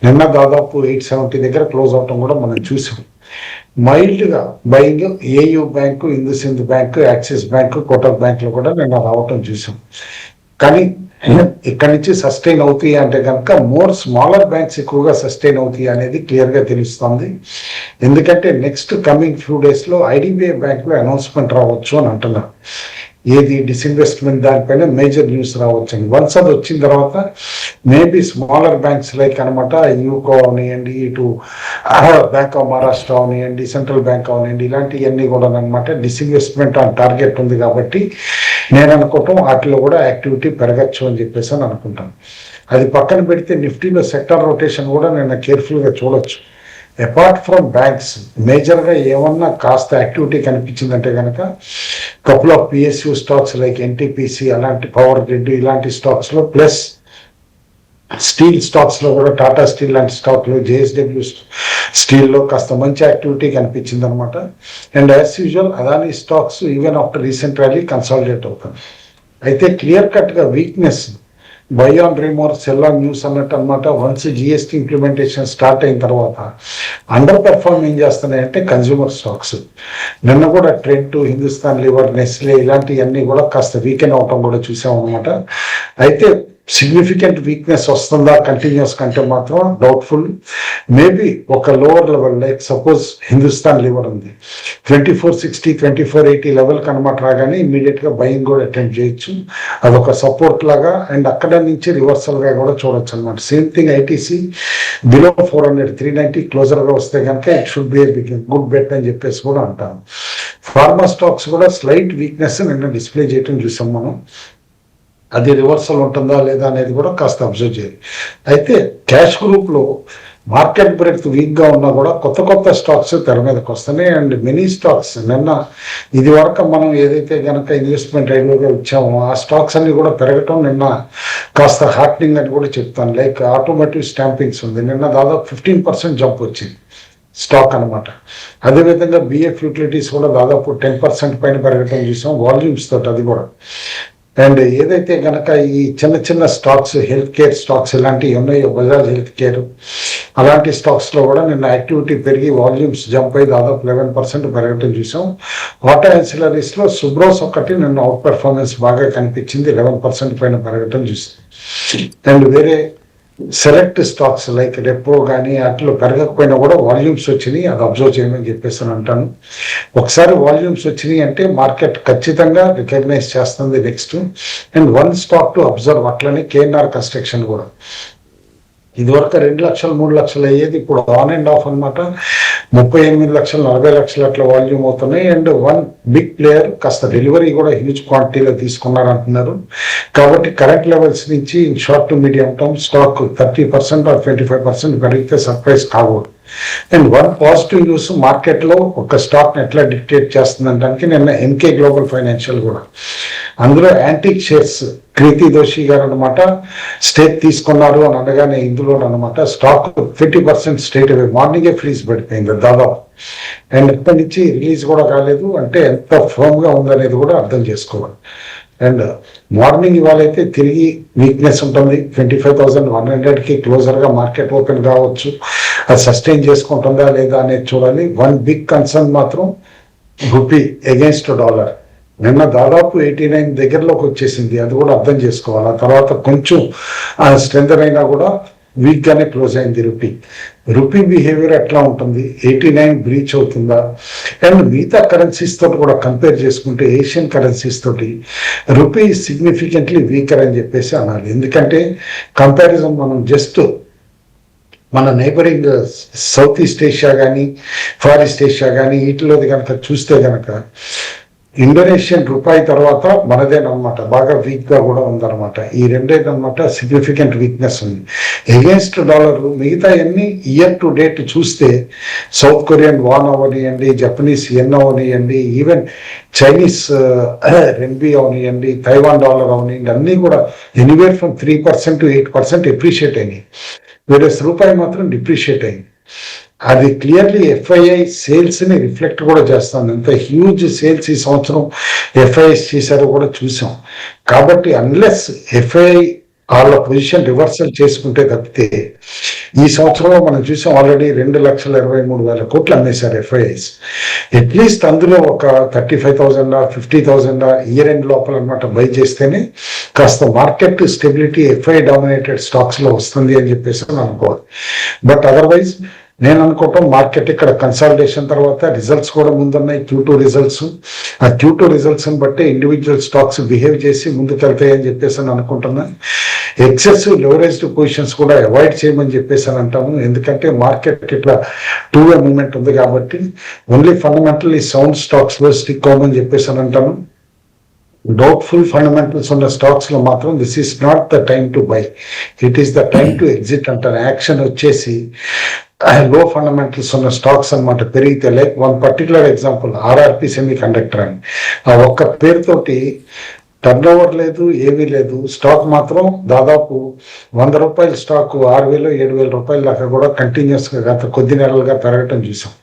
నిన్న దాదాపు 870 దగ్గర క్లోజ్ అవటం కూడా మనం చూసాం. మైల్డ్గా buying AU Bank, Sind Bank, Axis Bank, Kotak బ్యాంకులో కూడా నిన్న రావటం చూసాం. కానీ ఇక్కడి నుంచి సస్టైన్ అవుతాయి అంటే కనుక మోర్ స్మాలర్ బ్యాంక్స్ ఎక్కువగా సస్టైన్ అవుతాయి అనేది క్లియర్గా తెలుస్తుంది. ఎందుకంటే నెక్స్ట్ కమింగ్ ఫ్యూ డేస్లో ఐడిబిఐ బ్యాంక్లో అనౌన్స్మెంట్ రావచ్చు అని అంటున్నారు. ఏది డిస్ఇన్వెస్ట్మెంట్ దానిపైన మేజర్ న్యూస్ రావచ్చు అని. వన్స్ అది వచ్చిన తర్వాత మేబీ స్మాలర్ బ్యాంక్స్ లైక్ అనమాట యూకో అవనివ్వండి, ఇటు బ్యాంక్ ఆఫ్ మహారాష్ట్ర అవనివ్వండి, సెంట్రల్ బ్యాంక్ అవనివ్వండి, ఇలాంటివన్నీ కూడా అనమాట డిస్ఇన్వెస్ట్మెంట్ ఆన్ టార్గెట్ ఉంది. కాబట్టి నేను అనుకోవటం వాటిలో కూడా యాక్టివిటీ పెరగచ్చు అని చెప్పేసి అని అనుకుంటాను. అది పక్కన పెడితే నిఫ్టీలో సెక్టర్ రొటేషన్ కూడా నేను కేర్ఫుల్గా చూడొచ్చు. అపార్ట్ ఫ్రమ్ బ్యాంక్స్ మేజర్గా ఏమన్నా కాస్త యాక్టివిటీ కనిపించిందంటే కనుక couple of PSU stocks like NTPC, అలాంటి పవర్ గ్రిడ్ ఇలాంటి స్టాక్స్లో, ప్లస్ స్టీల్ స్టాక్స్లో కూడా టాటా స్టీల్ లాంటి స్టాక్లో, జేఎస్డబ్ల్యూ స్టీల్లో కాస్త మంచి యాక్టివిటీ కనిపించింది అనమాట. And as usual Adani stocks even after recent rally consolidate అవుతుంది. అయితే క్లియర్ కట్గా weakness buy on rumour sell on news అన్నట్టు అనమాట. వన్స్ జిఎస్టీ ఇంప్లిమెంటేషన్ స్టార్ట్ అయిన తర్వాత అండర్ పెర్ఫార్మ్ ఏం చేస్తున్నాయంటే కన్జ్యూమర్ స్టాక్స్. నిన్న కూడా ట్రెంట్, హిందుస్థాన్ లివర్, నెస్లే ఇలాంటివన్నీ కూడా కాస్త వీకెండ్ అవటం కూడా చూసాం అనమాట. అయితే సిగ్నిఫికెంట్ వీక్నెస్ వస్తుందా కంటిన్యూస్ కంటే మాత్రం డౌట్ఫుల్. మేబీ ఒక lower level like suppose Hindustan liver ఉంది 2460, 2480 లెవెల్కి అనమాట రాగానే ఇమీడియట్గా బయింగ్ కూడా అటెంప్ట్ చేయొచ్చు. అదొక సపోర్ట్ లాగా. అండ్ అక్కడ నుంచి రివర్సల్గా కూడా చూడొచ్చు అనమాట. సేమ్ థింగ్ ఐటీసీ బిలో 400, 390 క్లోజర్గా వస్తే కనుక it should be good bet అని చెప్పేసి కూడా అంటాను. ఫార్మా స్టాక్స్ కూడా స్లైట్ వీక్నెస్ నిన్న డిస్ప్లే చేయటం చూసాం మనం. అది రివర్సల్ ఉంటుందా లేదా అనేది కూడా కాస్త అబ్జర్వ్ చేయాలి. అయితే క్యాష్ గ్రూప్లో మార్కెట్ బ్రేక్ వీక్గా ఉన్నా కూడా కొత్త స్టాక్స్ తెర మీదకి వస్తున్నాయి. అండ్ మెనీ స్టాక్స్ నిన్న ఇది వరకు మనం ఏదైతే కనుక ఇన్వెస్ట్మెంట్ రైల్వేగా ఇచ్చామో ఆ స్టాక్స్ అన్ని కూడా పెరగటం నిన్న కాస్త హార్ట్నింగ్ అని కూడా చెప్తాను. లైక్ ఆటోమేటివ్ స్టాంపింగ్స్ ఉంది, నిన్న దాదాపు 15% జంప్ వచ్చింది స్టాక్ అనమాట. అదేవిధంగా బిఎఫ్ యూటిలిటీస్ కూడా దాదాపు 10% పైన పెరగటం చూసాం వాల్యూమ్స్ తోటి, అది కూడా. అండ్ ఏదైతే కనుక ఈ చిన్న స్టాక్స్, హెల్త్ కేర్ స్టాక్స్ ఇలాంటివి ఉన్నాయో, బజాజ్ హెల్త్ కేర్ అలాంటి స్టాక్స్లో కూడా నిన్న యాక్టివిటీ పెరిగి వాల్యూమ్స్ జంప్ అయ్యి దాదాపు 11% పెరగటం చూసాం. ఆటో యాన్సిలరీస్లో సుబ్రోస్ ఒకటి నిన్న అవుట్ పెర్ఫార్మెన్స్ బాగా కనిపించింది, 11% పైన పెరగటం చూసాం. అండ్ వేరే సెలెక్ట్ స్టాక్స్ లైక్ రెప్రో కానీ వాటిలో పెరగకపోయినా కూడా వాల్యూమ్స్ వచ్చినాయి, అది అబ్జర్వ్ చేయమని చెప్పేసి అని అంటాను. ఒకసారి వాల్యూమ్స్ వచ్చినాయి అంటే మార్కెట్ ఖచ్చితంగా రికగ్నైజ్ చేస్తుంది next. And one stock to observe అట్లనే కేఎన్ఆర్ కన్స్ట్రక్షన్ కూడా. ఇదివరకు 2 లక్షలు 3 లక్షలు అయ్యేది ఇప్పుడు ఆన్ అండ్ ఆఫ్ అనమాట 38 లక్షలు 40 లక్షలు అట్లా వాల్యూమ్ అవుతున్నాయి. అండ్ వన్ బిగ్ ప్లేయర్ కాస్త డెలివరీ కూడా హ్యూజ్ క్వాంటిటీలో తీసుకున్నారు అంటున్నారు. కాబట్టి కరెంట్ లెవెల్స్ నుంచి in short to medium term stock 30% or 25% పెరిగితే సర్ప్రైజ్ కాకూడదు. అండ్ వన్ పాజిటివ్ న్యూస్ మార్కెట్లో ఒక స్టాక్ని ఎట్లా డిక్టేట్ చేస్తుందంటానికి నిన్న ఎంకే గ్లోబల్ ఫైనాన్షియల్ కూడా అందులో యాంటిక్ షేర్స్ కీర్తి దోషి గారు అనమాట స్టేక్ తీసుకున్నారు అని అనగానే ఇందులో అనమాట స్టాక్ 30% స్ట్రేట్ అవే మార్నింగే ఫ్రీజ్ పడిపోయింది దాదాపు. అండ్ ఎక్కడి నుంచి రిలీజ్ కూడా కాలేదు, అంటే ఎంత ఫర్మ్ గా ఉందనేది కూడా అర్థం చేసుకోవాలి. అండ్ మార్నింగ్ ఇవాళైతే తిరిగి వీక్నెస్ ఉంటుంది, 25,100కి క్లోజర్ గా మార్కెట్ ఓపెన్ కావచ్చు. అది సస్టైన్ చేసుకుంటుందా లేదా అనేది చూడాలి. వన్ బిగ్ కన్సర్న్ మాత్రం రూపీ అగేన్స్ట్ డాలర్. నిన్న దాదాపు 89 దగ్గరలోకి వచ్చేసింది, అది కూడా అర్థం చేసుకోవాలి. ఆ తర్వాత కొంచెం స్ట్రెంగ్ అయినా కూడా వీక్ గానే క్లోజ్ అయింది రూపీ బిహేవియర్ ఎట్లా ఉంటుంది, 89 బ్రీచ్ అవుతుందా? అండ్ మిగతా కరెన్సీస్ తోటి కూడా కంపేర్ చేసుకుంటే ఏషియన్ కరెన్సీస్ తోటి రూపీ సిగ్నిఫికెంట్లీ వీకర్ అని చెప్పేసి అనాలి. ఎందుకంటే కంపారిజన్ మనం జస్ట్ మన నైబరింగ్ సౌత్ ఈస్ట్ ఏషియా కానీ ఫార్ ఈస్ట్ ఏషియా కానీ వీటిలోది కనుక చూస్తే కనుక ఇండోనేషియన్ రూపాయి తర్వాత మనదేనమాట బాగా వీక్ గా కూడా ఉందన్నమాట. ఈ రెండేనమాట సిగ్నిఫికెంట్ వీక్నెస్ ఉంది ఎగేన్స్ట్ డాలర్. మిగతా అన్ని ఇయర్ టు డేట్ చూస్తే సౌత్ కొరియన్ వాన్ అవనియండి, జపనీస్ ఎన్ అవనియండి, ఈవెన్ చైనీస్ రెన్బీ అవనియండి, తైవాన్ డాలర్ అవనియండి, అన్ని కూడా ఎనీవేర్ ఫ్రమ్ 3% to 8% ఎప్రిషియేట్ అయినాయి. వేరే రూపాయి మాత్రం డిప్రిషియేట్ అయింది. అది క్లియర్లీ ఎఫ్ఐఐ సేల్స్ ని రిఫ్లెక్ట్ కూడా చేస్తుంది. అంత హ్యూజ్ సేల్స్ ఈ సంవత్సరం ఎఫ్ఐఐస్ చేశారో కూడా చూసాం. కాబట్టి అన్లెస్ ఎఫ్ఐఐ వాళ్ళ పొజిషన్ రివర్సల్ చేసుకుంటే తప్పితే ఈ సంవత్సరంలో మనం చూసాం ఆల్రెడీ 2,23,000 కోట్లు అమ్మేశారు ఎఫ్ఐఐస్. అట్లీస్ట్ అందులో ఒక 35,000 50,000 ఇయర్ ఎండ్ లోపల అనమాట బై చేస్తేనే కాస్త market stability FI dominated stocks లో వస్తుంది అని చెప్పేసి అనుకోవాలి. బట్ అదర్వైజ్ నేను అనుకోవటం మార్కెట్ ఇక్కడ కన్సాలిడేషన్ తర్వాత రిజల్ట్స్ కూడా ముందున్నాయి, Q2 రిజల్ట్స్. ఆ Q2 రిజల్ట్స్ బట్టి ఇండివిజువల్ స్టాక్స్ బిహేవ్ చేసి ముందుకెళ్తాయి అని చెప్పేసి అని అనుకుంటున్నాను. ఎక్సెసివ్ లెవరేజ్డ్ పొజిషన్స్ కూడా అవాయిడ్ చేయమని చెప్పేసి అని అంటాను. ఎందుకంటే మార్కెట్ ఇట్లా 2-way మూవ్మెంట్ ఉంది కాబట్టి ఓన్లీ ఫండమెంటల్లీ సౌండ్ స్టాక్స్ లో స్టిక్ అవ్వమని చెప్పేసి అని అంటాను. డౌట్ఫుల్ ఫండమెంటల్స్ ఉన్న స్టాక్స్ లో మాత్రం this is not the time to buy, it is the time to exit అంటాను. యాక్షన్ వచ్చేసి లో ఫండమెంటల్స్ ఉన్న స్టాక్స్ అనమాట పెరిగితే, like one particular example RRP semi conductor అని, ఆ ఒక్క పేరుతోటి టర్న్ ఓవర్ లేదు, ఏమీ లేదు, స్టాక్ మాత్రం దాదాపు 100 రూపాయల స్టాక్ 6,000-7,000 రూపాయల దాకా కూడా కంటిన్యూస్ గా గత కొద్ది నెలలుగా పెరగటం చూసాం.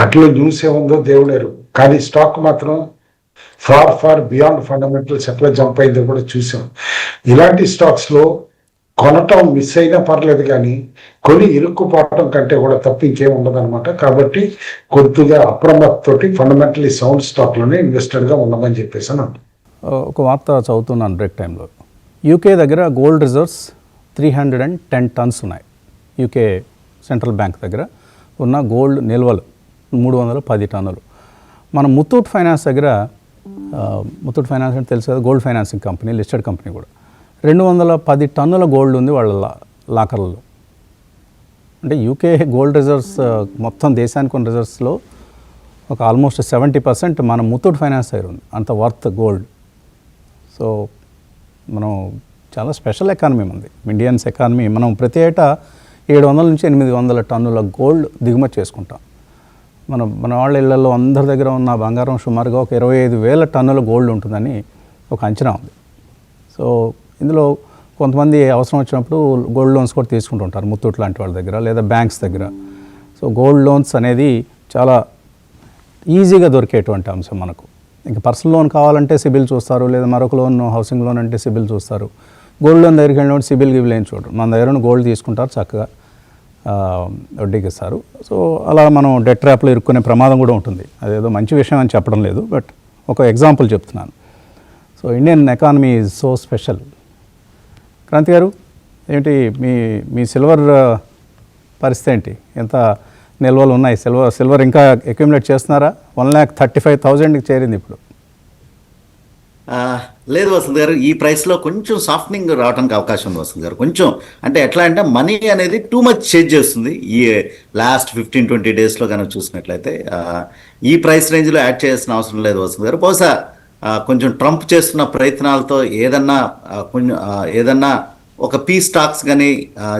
అట్లా న్యూస్ ఏముందో దేవుడేరు, కానీ స్టాక్ మాత్రం ఫార్ బియాండ్ ఫండమెంటల్స్ ఎట్లా జంప్ అయిందో కూడా చూసాం. ఇలాంటి స్టాక్స్ లో కొనటం మిస్ అయినా పర్లేదు, కానీ కొని ఇరుక్కుపోవటం కంటే కూడా తప్ప ఇంకేం ఉండదు అనమాట. కాబట్టి కొద్దిగా అప్రమత్తతోటి ఫండమెంటలీ సౌండ్ స్టాక్ లోనే ఇన్వెస్టెడ్ గా ఉండమని చెప్పేసి అని అంటారు. ఒక వార్త చదువుతున్నాను బ్రేక్ టైంలో. యూకే దగ్గర గోల్డ్ రిజర్వ్స్ 310 టన్స్ ఉన్నాయి. యూకే సెంట్రల్ బ్యాంక్ దగ్గర ఉన్న గోల్డ్ నిల్వలు 310 టన్నులు. మన ముత్తూట్ ఫైనాన్స్ దగ్గర, ముత్తూట్ ఫైనాన్స్ అంటే తెలుసు కదా, gold financing company, listed company కూడా, 210 టన్నుల గోల్డ్ ఉంది వాళ్ళ లాకర్లలో. అంటే యూకే గోల్డ్ రిజర్వ్స్ మొత్తం దేశానికి ఉన్న రిజర్వ్స్లో ఒక ఆల్మోస్ట్ 70% మన ముత్తూట్ ఫైనాన్స్ దగ్గర ఉంది, అంత వర్త్ గోల్డ్. సో మనం చాలా స్పెషల్ ఎకానమీ ఉంది, ఇండియన్స్ ఎకానమీ. మనం ప్రతి ఏటా 700 నుంచి 800 టన్నుల గోల్డ్ దిగుమతి చేసుకుంటాం. మన వాళ్ళ ఇళ్లలో అందరి దగ్గర ఉన్న బంగారం సుమారుగా ఒక 25,000 టన్నుల గోల్డ్ ఉంటుందని ఒక అంచనా ఉంది. సో ఇందులో కొంతమంది అవసరం వచ్చినప్పుడు గోల్డ్ లోన్స్ కూడా తీసుకుంటుంటారు ముత్తూట్ లాంటి వాళ్ళ దగ్గర లేదా బ్యాంక్స్ దగ్గర. సో గోల్డ్ లోన్స్ అనేది చాలా ఈజీగా దొరికేటువంటి అంశం మనకు. ఇంకా పర్సనల్ లోన్ కావాలంటే సిబిల్ చూస్తారు, లేదా మరొక లోన్ హౌసింగ్ లోన్ అంటే సిబిల్ చూస్తారు. గోల్డ్ లోన్ దగ్గరికి వెళ్ళినప్పుడు సిబిల్ గిబిల్ ఏం చూడరు, మన దగ్గర గోల్డ్ తీసుకుంటారు, చక్కగా వడ్డీకి ఇస్తారు. సో అలా మనం డెట్ ట్రాప్లో ఇరుక్కునే ప్రమాదం కూడా ఉంటుంది. అదేదో మంచి విషయం అని చెప్పడం లేదు, బట్ ఒక ఎగ్జాంపుల్ చెప్తున్నాను. So Indian economy is so special. Kranti garu, ఏంటి మీ సిల్వర్ పరిస్థితి ఏంటి? ఎంత నిల్వలు ఉన్నాయి? సిల్వర్ ఇంకా అక్యుములేట్ చేస్తున్నారా? 1,35,000కి చేరింది ఇప్పుడు. లేదు వసంత్ గారు, ఈ ప్రైస్లో కొంచెం సాఫ్ట్నింగ్ రావడానికి అవకాశం ఉంది వసంత్ గారు. కొంచెం అంటే ఎట్లా అంటే మనీ అనేది టూ మచ్ చేంజ్ చేస్తుంది ఈ లాస్ట్ 15-20 డేస్లో కనుక చూసినట్లయితే. ఈ ప్రైస్ రేంజ్లో యాడ్ చేయాల్సిన అవసరం లేదు వసంత్ గారు. బహుశా కొంచెం ట్రంప్ చేస్తున్న ప్రయత్నాలతో ఏదన్నా ఒక పీస్ స్టాక్స్ కానీ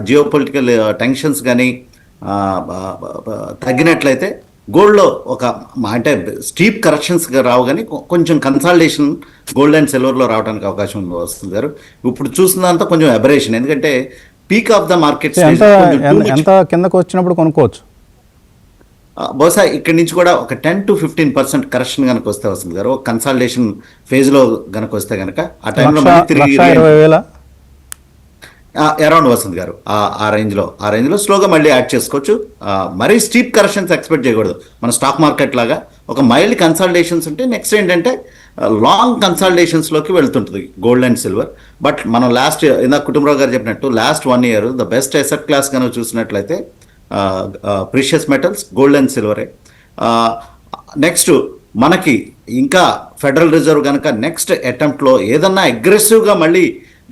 జియో పొలిటికల్ టెన్షన్స్ కానీ తగ్గినట్లయితే గోల్డ్లో ఒక అంటే స్టీప్ కరెక్షన్స్ రావు కానీ కొంచెం కన్సాలిడేషన్ గోల్డ్ అండ్ సిల్వర్లో రావడానికి అవకాశం వస్తుంది గారు. ఇప్పుడు చూసినంత కొంచెం అబరేషన్, ఎందుకంటే పీక్ ఆఫ్ ద మార్కెట్ ఎంత కిందకు వచ్చినప్పుడు కొనుక్కోవచ్చు. బహుశా ఇక్కడి నుంచి కూడా ఒక 10 to 15% కరెక్షన్ కనుక వస్తే వస్తుంది గారు. ఒక కన్సాలిడేషన్ ఫేజ్లో కనుక వస్తే కనుక ఆ టైంలో తిరిగి 1,20,000 అరౌండ్ వస్తుంది గారు. ఆ రేంజ్లో స్లోగా మళ్ళీ యాడ్ చేసుకోవచ్చు. మరీ స్టీప్ కరెక్షన్స్ ఎక్స్పెక్ట్ చేయకూడదు. మన స్టాక్ మార్కెట్ లాగా ఒక మైల్డ్ కన్సాలిడేషన్స్ ఉంటే నెక్స్ట్ ఏంటంటే లాంగ్ కన్సాలిడేషన్స్లోకి వెళ్తుంటుంది గోల్డ్ అండ్ సిల్వర్. బట్ మనం ఇందాక కుటుంబరావు గారు చెప్పినట్టు last 1 year the best asset class కనుక చూసినట్లయితే ప్రీషియస్ మెటల్స్, గోల్డ్ అండ్ సిల్వరే. నెక్స్ట్ మనకి ఇంకా ఫెడరల్ రిజర్వ్ కనుక నెక్స్ట్ అటెంప్ట్లో ఏదన్నా అగ్రెసివ్గా మళ్ళీ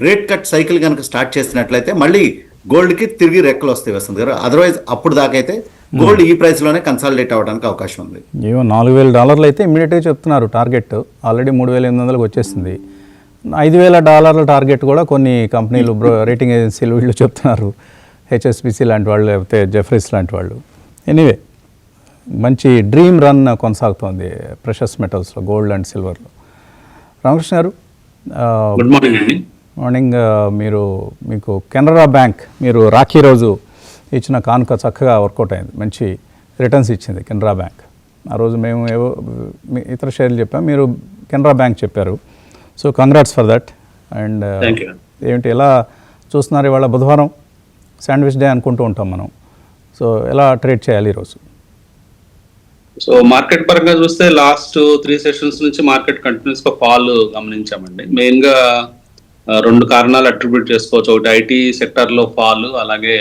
రేట్ కట్ సైకిల్ కనుక స్టార్ట్ చేసినట్లయితే మళ్ళీ గోల్డ్కి తిరిగి రెక్కలు వస్తాయి వస్తుంది గారు. అదర్వైజ్ అప్పుడు దాకైతే గోల్డ్ ఈ ప్రైస్లోనే కన్సాలిడేట్ అవ్వడానికి అవకాశం ఉంది. ఏమో $4,000 అయితే ఇమ్మీడియట్గా చెప్తున్నారు టార్గెట్. ఆల్రెడీ 3,800 వచ్చేసింది. $5,000 టార్గెట్ కూడా కొన్ని కంపెనీలు రేటింగ్ ఏజెన్సీలు వీళ్ళు చెప్తున్నారు. హెచ్ఎస్బిసి లాంటి వాళ్ళు, లేకపోతే జెఫ్రీస్ లాంటి వాళ్ళు. ఎనీవే మంచి డ్రీమ్ రన్ కొనసాగుతోంది ప్రెషస్ మెటల్స్లో, గోల్డ్ అండ్ సిల్వర్లో. రామకృష్ణ గారు, గుడ్ మార్నింగ్ అండి. మార్నింగ్. మీకు కెనరా బ్యాంక్ మీరు రాఖీ రోజు ఇచ్చిన కానుక చక్కగా వర్కౌట్ అయింది, మంచి రిటర్న్స్ ఇచ్చింది కెనరా బ్యాంక్. ఆ రోజు మేము ఏవో ఇతర షేర్లు చెప్పాం, మీరు కెనరా బ్యాంక్ చెప్పారు. So congrats for that. And ఏంటి ఎలా చూస్తున్నారు ఇవాళ బుధవారం, శాండ్విచ్ డే అనుకుంటూ ఉంటాం మనం. సో ఎలా ట్రేడ్ చేయాలి ఈరోజు? సో మార్కెట్ పరంగా చూస్తే లాస్ట్ 3 సెషన్స్ నుంచి మార్కెట్ కంటిన్యూస్ గా ఫాల్ గమనించామండి. మెయిన్ గా 2 కారణాలు అట్రిబ్యూట్ చేసుకోవచ్చు. ఒకటి ఐటీ సెక్టర్ లో ఫాల్, అలాగే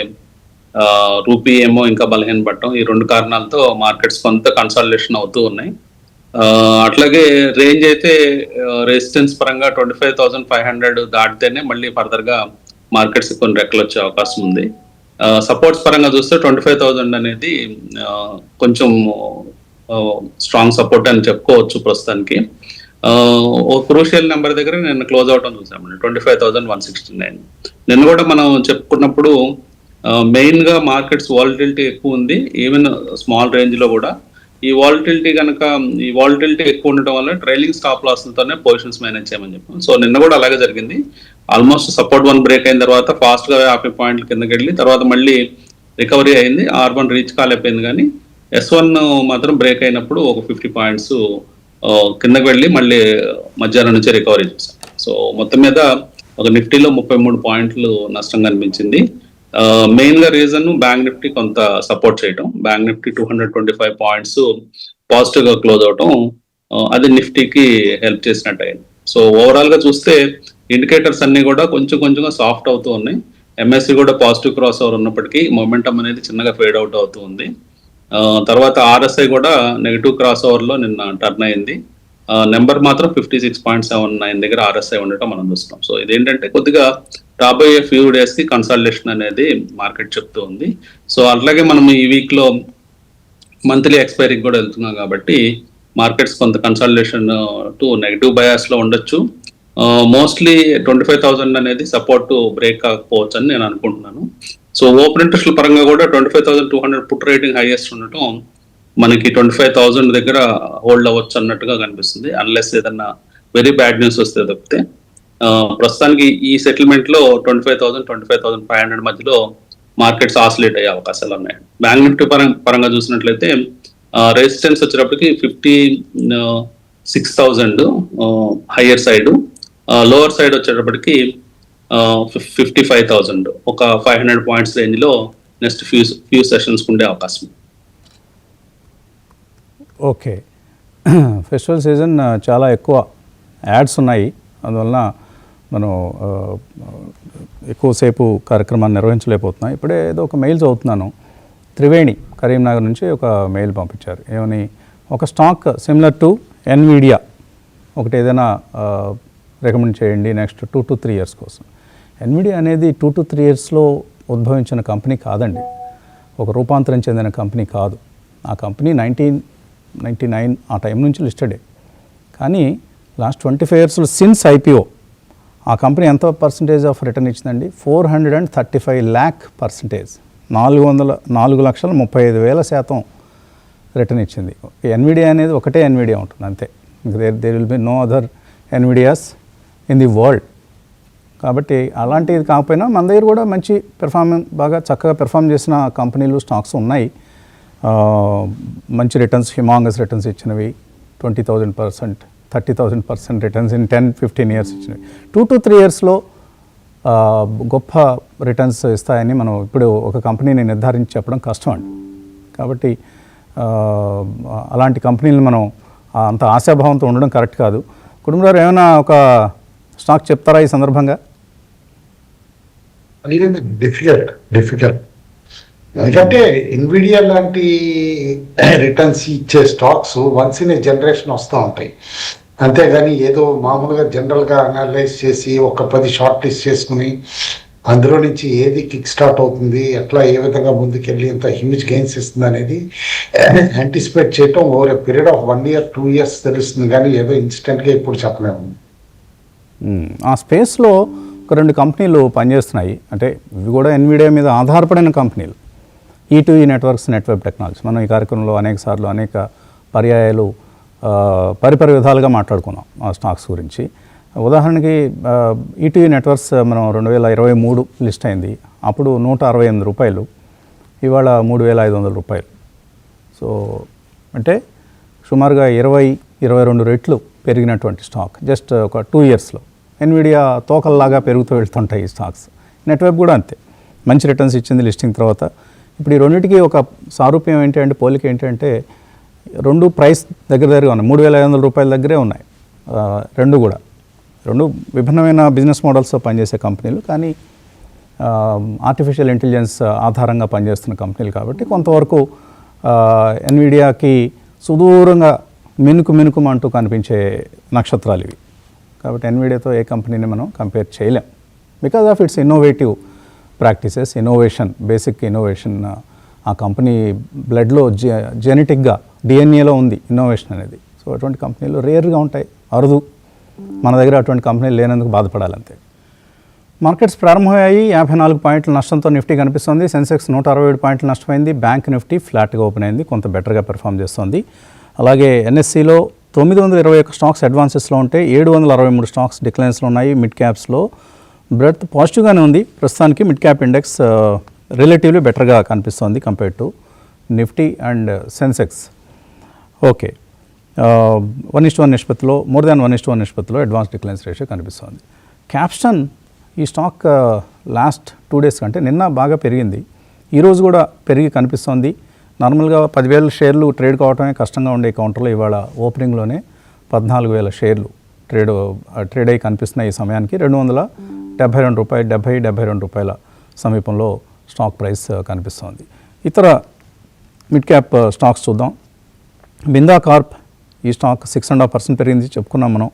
రూపీ ఏమో ఇంకా బలహీనపడటం. ఈ 2 కారణాలతో మార్కెట్స్ కొంత కన్సాలిడేషన్ అవుతూ ఉన్నాయి. అట్లాగే రేంజ్ అయితే రెసిస్టెన్స్ పరంగా 25,500 దాటితేనే మళ్ళీ ఫర్దర్ గా మార్కెట్స్ కొన్ని రెక్కలు వచ్చే అవకాశం ఉంది. సపోర్ట్స్ పరంగా చూస్తే 25,000 అనేది కొంచెం స్ట్రాంగ్ సపోర్ట్ అని చెప్పుకోవచ్చు ప్రస్తుతానికి. ఒక క్రూషియల్ నెంబర్ దగ్గర నిన్న క్లోజ్ అవటం చూసామండి, 25,169. నిన్న కూడా మనం చెప్పుకున్నప్పుడు మెయిన్ గా మార్కెట్స్ వాలటిలిటీ ఎక్కువ ఉంది, ఈవెన్ స్మాల్ రేంజ్ లో కూడా. ఈ వాలటిలిటీ ఎక్కువ ఉండటం వల్ల ట్రైలింగ్ స్టాప్ లాస్లతోనే పొజిషన్స్ మేనేజ్ చేయమని చెప్పాం. సో నిన్న కూడా అలాగే జరిగింది. ఆల్మోస్ట్ సపోర్ట్ 1 బ్రేక్ అయిన తర్వాత ఫాస్ట్ గా 50 పాయింట్ల కిందకి వెళ్ళి తర్వాత మళ్ళీ రికవరీ అయింది. R1 రీచ్ కాలేకపోయింది, కానీ S1 మాత్రం బ్రేక్ అయినప్పుడు ఒక 50 పాయింట్స్ కిందకి వెళ్ళి మళ్ళీ మధ్యాహ్నం నుంచి రికవరీ చూసాం. సో మొత్తం మీద ఒక నిఫ్టీలో 33 పాయింట్లు నష్టం కనిపించింది. మెయిన్ గా రీజన్ బ్యాంక్ నిఫ్టీ కొంత సపోర్ట్ చేయటం. బ్యాంక్ నిఫ్టీ 225 పాయింట్స్ పాజిటివ్ గా క్లోజ్ అవటం, అది నిఫ్టీకి హెల్ప్ చేసినట్టు అయింది. సో ఓవరాల్ గా చూస్తే ఇండికేటర్స్ అన్ని కూడా కొంచెంగా సాఫ్ట్ అవుతూ ఉన్నాయి. ఎంఎస్సి కూడా పాజిటివ్ క్రాస్ ఓవర్ ఉన్నప్పటికీ మొమెంటం అనేది చిన్నగా ఫేడ్ అవుట్ అవుతూ ఉంది. తర్వాత ఆర్ఎస్ఐ కూడా నెగిటివ్ క్రాస్ ఓవర్ లో నిన్న టర్న్ అయింది. నెంబర్ మాత్రం 56.79 దగ్గర ఆర్ఎస్ఐ ఉండటం మనం చూస్తున్నాం. సో ఇదేంటంటే కొద్దిగా రాబోయే ఫ్యూ డేస్ కి కన్సాలిడేషన్ అనేది మార్కెట్ చెప్తూ ఉంది. సో అట్లాగే మనం ఈ వీక్ లో మంత్లీ ఎక్స్పైరీకి కూడా వెళ్తున్నాం కాబట్టి మార్కెట్స్ కొంత కన్సాలిడేషన్ టు నెగిటివ్ బయాస్ లో ఉండొచ్చు. మోస్ట్లీ 25,000 అనేది సపోర్ట్ బ్రేక్ కాకపోవచ్చు అని నేను అనుకుంటున్నాను. సో ఓపెన్ ఇంట్రెస్ట్ పరంగా కూడా 25,200 పుట్ రేటింగ్ హైయెస్ట్ ఉండటం మనకి 25,000 దగ్గర హోల్డ్ అవ్వచ్చు అన్నట్టుగా కనిపిస్తుంది, అన్లెస్ ఏదన్నా వెరీ బ్యాడ్ న్యూస్ వస్తే తప్పితే. ప్రస్తుతానికి ఈ సెటిల్మెంట్ లో 25,000, 25,500 మధ్యలో మార్కెట్స్ ఆసిలేట్ అయ్యే అవకాశాలు ఉన్నాయి. బ్యాంక్ నిఫ్టీ పరంగా చూసినట్లయితే రెసిస్టెన్స్ వచ్చేటప్పటికి 56,000 హయ్యర్ సైడ్, లోవర్ సైడ్ వచ్చేటప్పటికి 55,000, ఒక 500 పాయింట్స్ రేంజ్ లో నెక్స్ట్ ఫ్యూ సెషన్స్ ఉండే అవకాశం. ఓకే, ఫెస్టివల్ సీజన్ చాలా ఎక్కువ యాడ్స్ ఉన్నాయి, అందువలన మనం ఎక్కువసేపు కార్యక్రమాన్ని నిర్వహించలేకపోతున్నాం. ఇప్పుడే ఏదో ఒక మెయిల్ చదువుతున్నాను, త్రివేణి కరీంనగర్ నుంచి ఒక మెయిల్ పంపించారు. ఏమని, ఒక స్టాక్ సిమిలర్ టు ఎన్విడియా ఒకటి ఏదైనా రికమెండ్ చేయండి నెక్స్ట్ 2 to 3 years కోసం. ఎన్విడియా అనేది 2 to 3 yearsలో ఉద్భవించిన కంపెనీ కాదండి, ఒక రూపాంతరం చెందిన కంపెనీ కాదు. ఆ కంపెనీ 1999 ఆ టైం నుంచి లిస్టెడే, కానీ లాస్ట్ 25 yearsలో సిన్స్ ఐపీఓ ఆ కంపెనీ ఎంత పర్సంటేజ్ ఆఫ్ రిటర్న్ ఇచ్చిందండి? 435 lakh%. 4,35,000% రిటర్న్ ఇచ్చింది. ఎన్విడియా అనేది ఒకటే ఎన్విడియా ఉంటుంది అంతే, there will be no other Nvidias in the world. కాబట్టి అలాంటిది కాకపోయినా మన దగ్గర కూడా మంచి బాగా చక్కగా పెర్ఫామ్ చేసిన కంపెనీలు స్టాక్స్ ఉన్నాయి. మంచి రిటర్న్స్, హ్యూమాంగస్ రిటర్న్స్ ఇచ్చినవి 20,000%, 30,000% రిటర్న్స్ ఇన్ 10-15 ఇయర్స్ ఇచ్చినవి. 2 to 3 ఇయర్స్లో గొప్ప రిటర్న్స్ ఇస్తాయని మనం ఇప్పుడు ఒక కంపెనీని నిర్ధారించి చెప్పడం కష్టం అండి. కాబట్టి అలాంటి కంపెనీలు మనం అంత ఆశాభావంతో ఉండడం కరెక్ట్ కాదు. కుటుంబారు ఏమైనా ఒక స్టాక్ చెప్తారా ఈ సందర్భంగా? డిఫికల్ట్ ఎందుకంటే ఇన్విడియా లాంటి రిటర్న్స్ ఇచ్చే stocks once in a generation వస్తూ ఉంటాయి. అంతేగాని ఏదో మామూలుగా జనరల్గా అనలైజ్ చేసి ఒక 10 షార్ట్ లిస్ట్ చేసుకుని అందులో నుంచి ఏది కిక్ స్టార్ట్ అవుతుంది, ఎట్లా ఏ విధంగా ముందుకెళ్ళి ఇంత హ్యూజ్ గెయిన్స్ ఇస్తుంది అనేది యాంటిసిపేట్ చేయటం over a period of 1 year 2 years తెలుస్తుంది, కానీ ఏదో ఇన్స్టెంట్గా ఇప్పుడు చెప్పలేము. ఆ స్పేస్లో ఒక 2 కంపెనీలు పనిచేస్తున్నాయి. అంటే ఇవి కూడా ఎన్విడియా మీద ఆధారపడిన కంపెనీలు. E2E networks, network technology. మనం ఈ కార్యక్రమంలో అనేక పర్యాయాలు పరిపరి విధాలుగా మాట్లాడుకున్నాం ఆ స్టాక్స్ గురించి. ఉదాహరణకి E2E నెట్వర్క్స్ మనం 2023 లిస్ట్ అయింది. అప్పుడు ₹168, ఇవాళ ₹3,500. సో అంటే సుమారుగా 20-22 రెట్లు పెరిగినటువంటి స్టాక్ జస్ట్ ఒక 2 ఇయర్స్లో. ఎన్విడియా తోకల్లాగా పెరుగుతూ వెళ్తుంటాయి ఈ స్టాక్స్. నెట్వర్క్ కూడా అంతే, మంచి రిటర్న్స్ ఇచ్చింది లిస్టింగ్ తర్వాత. ఇప్పుడు ఈ రెండింటికి ఒక సారూప్యం ఏంటి అంటే, పోలిక ఏంటంటే, 2 ప్రైస్ దగ్గరగా ఉన్నాయి, ₹3,500 దగ్గరే ఉన్నాయి. రెండు విభిన్నమైన బిజినెస్ మోడల్స్తో పనిచేసే కంపెనీలు, కానీ ఆర్టిఫిషియల్ ఇంటెలిజెన్స్ ఆధారంగా పనిచేస్తున్న కంపెనీలు కాబట్టి కొంతవరకు ఎన్విడియాకి సుదూరంగా మినుకుమంటూ కనిపించే నక్షత్రాలు ఇవి. కాబట్టి ఎన్విడియాతో ఏ కంపెనీని మనం కంపేర్ చేయలేం, because of it's innovative practices, innovation, basic innovation. ఆ కంపెనీ బ్లడ్లో జెనెటిక్గా డిఎన్ఏలో ఉంది ఇన్నోవేషన్ అనేది. సో అటువంటి కంపెనీలు రేర్గా ఉంటాయి, అరుదు. మన దగ్గర అటువంటి కంపెనీలు లేనందుకు బాధపడాలంతే. మార్కెట్స్ ప్రారంభమయ్యాయి. 54 పాయింట్ల నష్టంతో నిఫ్టీ కనిపిస్తుంది. సెన్సెక్స్ 167 పాయింట్లు నష్టమైంది. బ్యాంక్ నిఫ్టీ ఫ్లాట్గా ఓపెన్ అయింది, కొంత బెటర్గా పెర్ఫామ్ చేస్తుంది. అలాగే ఎన్ఎస్సిలో 921 స్టాక్స్ అడ్వాన్సెస్లో ఉంటే 763 స్టాక్స్ డిక్లైన్స్లో ఉన్నాయి. మిడ్ క్యాప్స్లో బ్రెడ్త్ పాజిటివ్గానే ఉంది ప్రస్తుతానికి. మిడ్ క్యాప్ ఇండెక్స్ రిలేటివ్లీ బెటర్గా కనిపిస్తుంది compare to Nifty and Sensex. Okay, 1:1 నిష్పత్తిలో, మోర్ దాన్ 1:1 నిష్పత్తిలో అడ్వాన్స్ డిక్లైన్స్ రేషియో కనిపిస్తుంది. క్యాప్స్టన్ ఈ స్టాక్ లాస్ట్ 2 days కంటే నిన్న బాగా పెరిగింది, ఈరోజు కూడా పెరిగి కనిపిస్తుంది. నార్మల్గా 10,000 షేర్లు ట్రేడ్ కావటమే కష్టంగా ఉండే కౌంటర్లో ఇవాళ ఓపెనింగ్లోనే 14,000 షేర్లు ట్రేడ్ అయ్యి కనిపిస్తున్నాయి. ఈ సమయానికి ₹272 సమీపంలో స్టాక్ ప్రైస్ కనిపిస్తుంది. ఇతర మిడ్ క్యాప్ స్టాక్స్ చూద్దాం. బిందా కార్ప్, ఈ స్టాక్ 6.5% పెరిగింది. చెప్పుకున్నాం మనం.